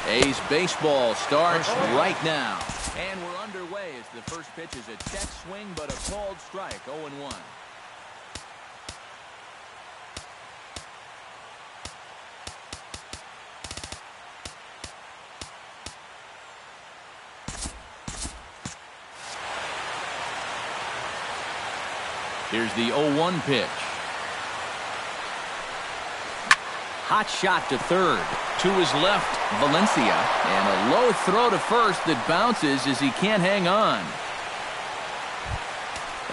A: A's baseball starts right now. And we're underway as the first pitch is a check swing, but a called strike, 0-1. Here's the 0-1 pitch. Hot shot to third. To his left, Valencia. And a low throw to first that bounces as he can't hang on.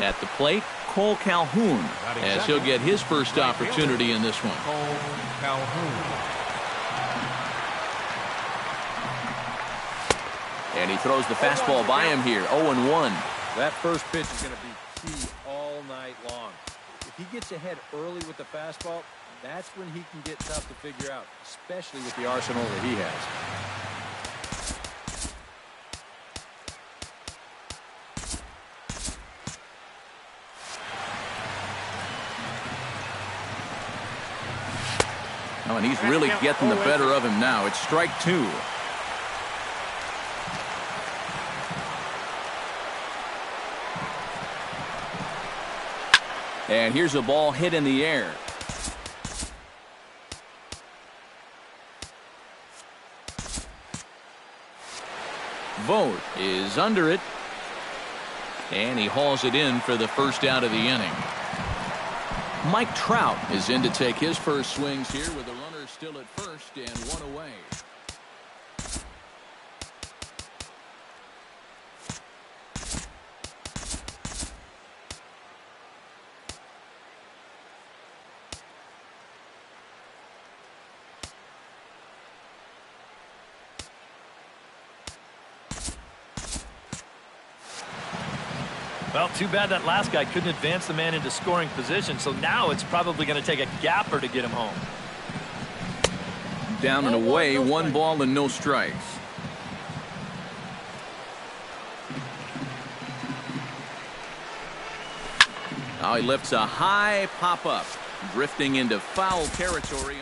A: At the plate, Cole Calhoun, as he'll get his first opportunity in this one.
B: Cole Calhoun.
A: And he throws the fastball by him here, 0-1.
D: That first pitch is going to be key all night long. If he gets ahead early with the fastball, that's when he can get tough to figure out, especially with the arsenal that he has.
A: Oh, and he's really getting the better of him now. It's strike two. And here's a ball hit in the air. Vogt is under it. And he hauls it in for the first out of the inning. Mike Trout is in to take his first swings here with the runner still at first and one away.
C: Well, too bad that last guy couldn't advance the man into scoring position, so now it's probably going to take a gapper to get him home.
A: Down and away, 1 ball and no strikes. Now he lifts a high pop-up, drifting into foul territory.